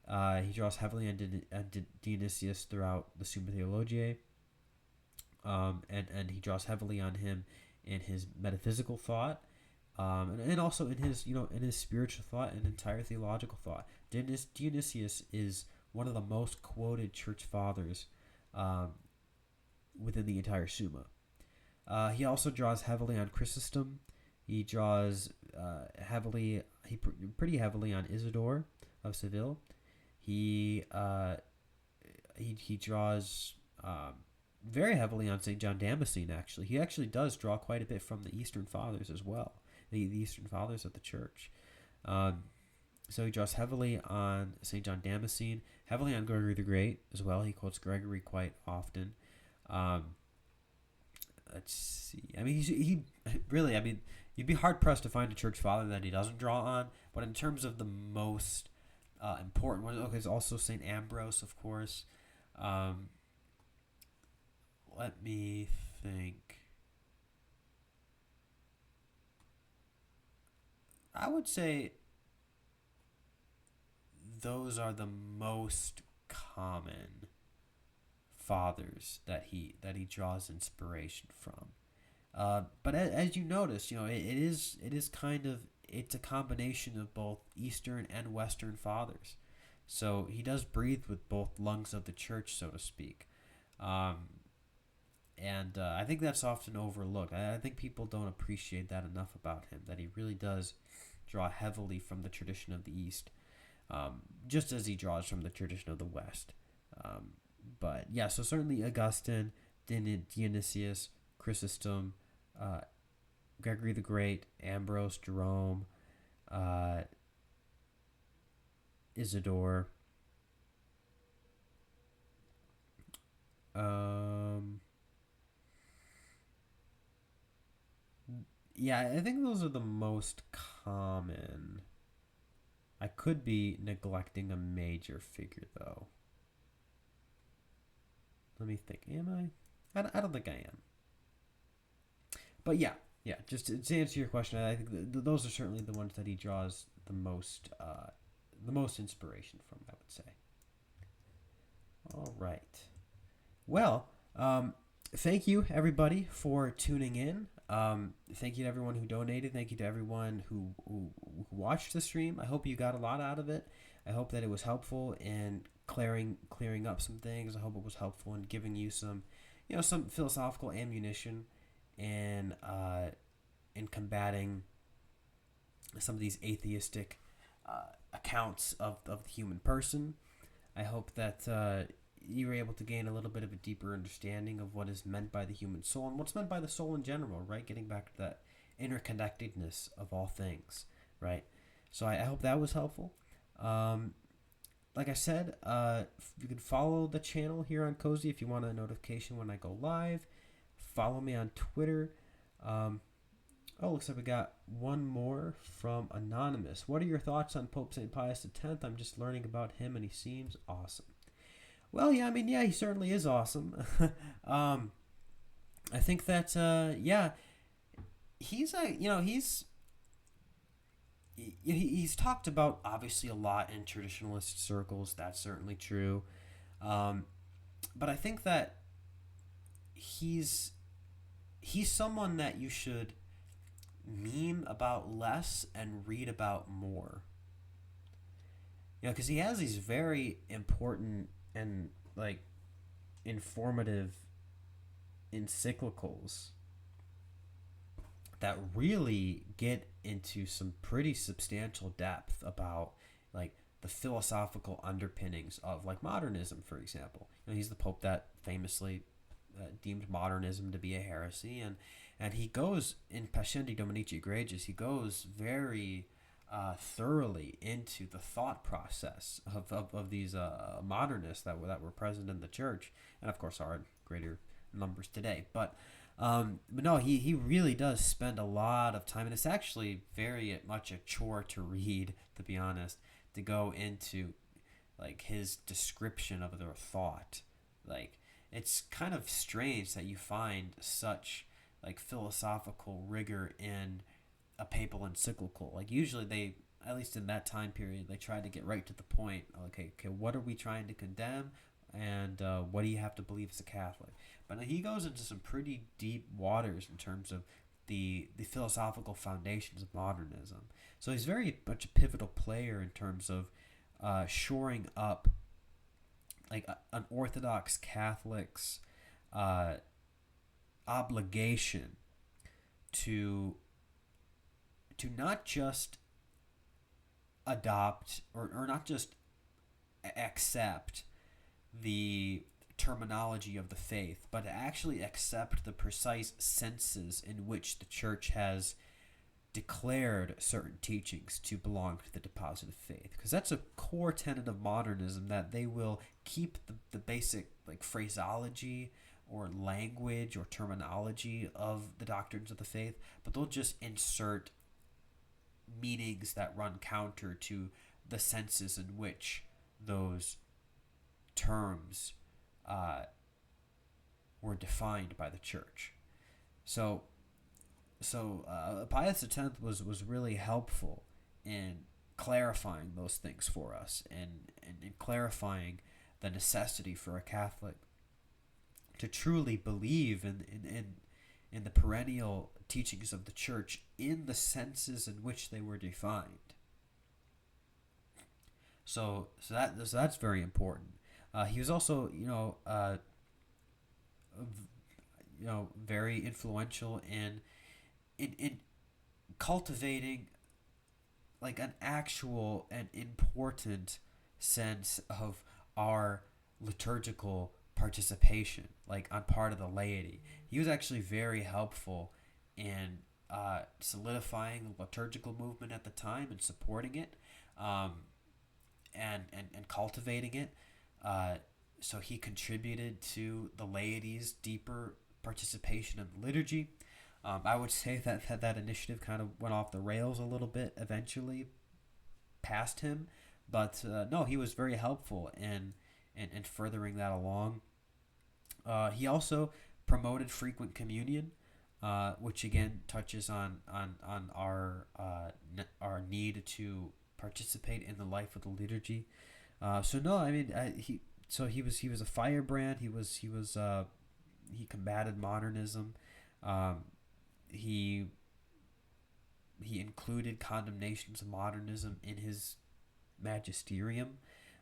Speaker 1: He draws heavily on Dionysius throughout the Summa Theologiae. And he draws heavily on him in his metaphysical thought, and also in his spiritual thought and entire theological thought. Dionysius is one of the most quoted church fathers within the entire Summa. He also draws heavily on Chrysostom. He draws pretty heavily on Isidore of Seville. He draws very heavily on St. John Damascene, actually. He actually does draw quite a bit from the Eastern Fathers as well. the Eastern Fathers of the Church. So he draws heavily on St. John Damascene, heavily on Gregory the Great as well. He quotes Gregory quite often. Let's see. I mean, he really, I mean, you'd be hard pressed to find a church father that he doesn't draw on. But in terms of the most important one, okay, there's also St. Ambrose, of course. Let me think. I would say those are the most common fathers that he draws inspiration from. But as you notice, it is kind of it's a combination of both Eastern and Western fathers. So he does breathe with both lungs of the church, so to speak. Um, and I think that's often overlooked. I think people don't appreciate that enough about him, that he really does draw heavily from the tradition of the East, just as he draws from the tradition of the West. Um, but yeah, so certainly Augustine, Dionysius, Chrysostom, uh, Gregory the Great, Ambrose, Jerome, uh, Isidore. Um, yeah, I think those are the most common. I could be neglecting a major figure, though. Let me think. Am I? I don't think I am. But yeah. Just to answer your question, I think those are certainly the ones that he draws the most inspiration from. I would say. All right. Well, thank you everybody for tuning in. Thank you to everyone who donated. Thank you to everyone who watched the stream. I hope you got a lot out of it. I hope that it was helpful in clearing up some things. I hope it was helpful in giving you some philosophical ammunition and in combating some of these atheistic accounts of the human person. I hope that you were able to gain a little bit of a deeper understanding of what is meant by the human soul and what's meant by the soul in general, right? Getting back to that interconnectedness of all things, right? So I hope that was helpful. Like I said, you can follow the channel here on Cozy if you want a notification when I go live. Follow me on Twitter. Looks like we got one more from Anonymous. What are your thoughts on Pope St. Pius X? I'm just learning about him and he seems awesome. Well, yeah, I mean, yeah, he certainly is awesome. I think that, he's he's talked about obviously a lot in traditionalist circles. That's certainly true. But I think that he's someone that you should meme about less and read about more. Because he has these very important and like informative encyclicals that really get into some pretty substantial depth about like the philosophical underpinnings of like modernism, for example. He's the Pope that famously deemed modernism to be a heresy, and he goes in Pascendi Dominici Egregius, he goes very thoroughly into the thought process of these modernists that were present in the church, and of course are in greater numbers today. But no, he really does spend a lot of time, and it's actually very much a chore to read, to be honest, to go into like his description of their thought. Like, it's kind of strange that you find such like philosophical rigor in a papal encyclical. Like, usually they, at least in that time period, they try to get right to the point. Okay, what are we trying to condemn, and what do you have to believe as a Catholic? But he goes into some pretty deep waters in terms of the philosophical foundations of modernism. So he's very much a pivotal player in terms of shoring up like an Orthodox Catholic's obligation to not just adopt or not just accept the terminology of the faith, but to actually accept the precise senses in which the church has declared certain teachings to belong to the deposit of faith, because that's a core tenet of modernism, that they will keep the basic like phraseology or language or terminology of the doctrines of the faith, but they'll just insert meanings that run counter to the senses in which those terms were defined by the church. So Pius X was really helpful in clarifying those things for us, and in clarifying the necessity for a Catholic to truly believe in the perennial teachings of the church in the senses in which they were defined. So that's very important. He was also, very influential in cultivating like an actual and important sense of our liturgical participation, like on part of the laity. He was actually very helpful in solidifying the liturgical movement at the time and supporting it, um, and cultivating it. So he contributed to the laity's deeper participation in the liturgy. I would say that initiative kind of went off the rails a little bit eventually past him, but no, he was very helpful in furthering that along. He also promoted frequent communion, which again touches on our need to participate in the life of the liturgy. So no, I mean he was a firebrand. He combated modernism. He included condemnations of modernism in his magisterium.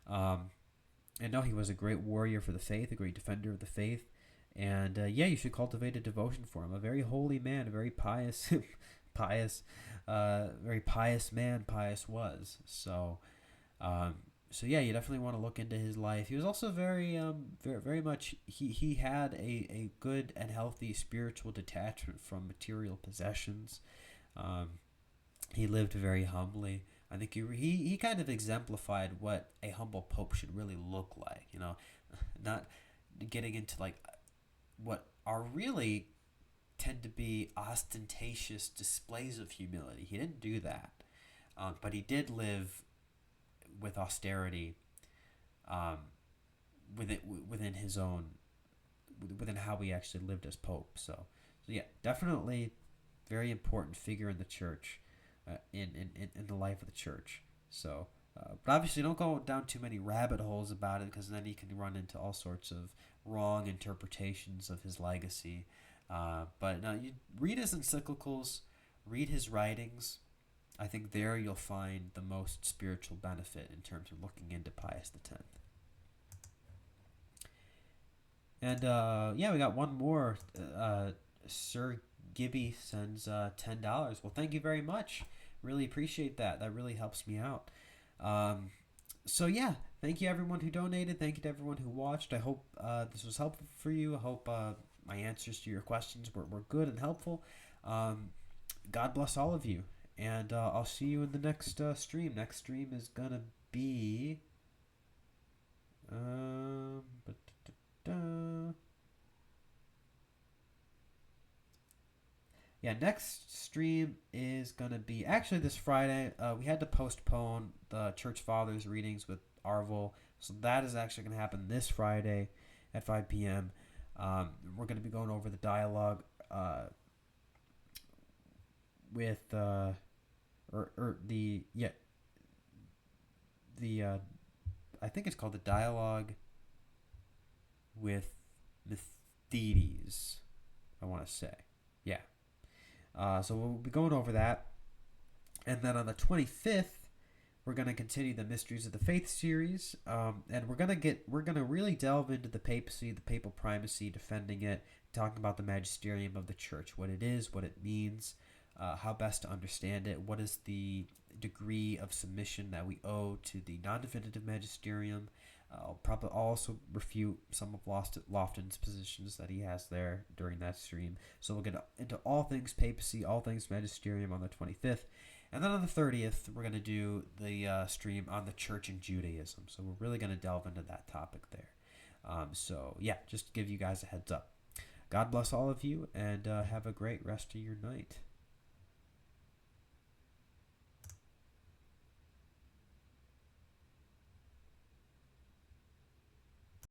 Speaker 1: And no, he was a great warrior for the faith, a great defender of the faith. And you should cultivate a devotion for him. A very holy man, a very pious, very pious man. Pius was. So you definitely want to look into his life. He was also very much. He had a good and healthy spiritual detachment from material possessions. He lived very humbly. I think he kind of exemplified what a humble pope should really look like. Not getting into like what are really tend to be ostentatious displays of humility. He didn't do that, but he did live with austerity, within his own, within how he actually lived as pope. So yeah, definitely very important figure in the church, in the life of the church. So, but obviously don't go down too many rabbit holes about it, because then you can run into all sorts of wrong interpretations of his legacy. But no, you read his encyclicals, read his writings. I think there you'll find the most spiritual benefit in terms of looking into Pius X. And we got one more. Sir Gibby sends $10. Well, thank you very much. Really appreciate that. That really helps me out. Thank you everyone who donated. Thank you to everyone who watched. I hope this was helpful for you. I hope my answers to your questions were good and helpful. God bless all of you. And I'll see you in the next stream. Next stream is going to be... next stream is going to be actually this Friday. We had to postpone the Church Fathers readings with Arvel, so that is actually going to happen this Friday at 5 p.m. We're going to be going over the dialogue with I think it's called the dialogue with Methedes, I want to say. Yeah. So we'll be going over that. And then on the 25th, we're going to continue the Mysteries of the Faith series. And we're going to really delve into the papacy, the papal primacy, defending it, talking about the magisterium of the church, what it is, what it means, how best to understand it, what is the degree of submission that we owe to the non-definitive magisterium, I'll probably also refute some of Lofton's positions that he has there during that stream. So we'll get into all things papacy, all things magisterium on the 25th. And then on the 30th, we're going to do the stream on the church and Judaism. So we're really going to delve into that topic there. So, yeah, just to give you guys a heads up. God bless all of you, and have a great rest of your night.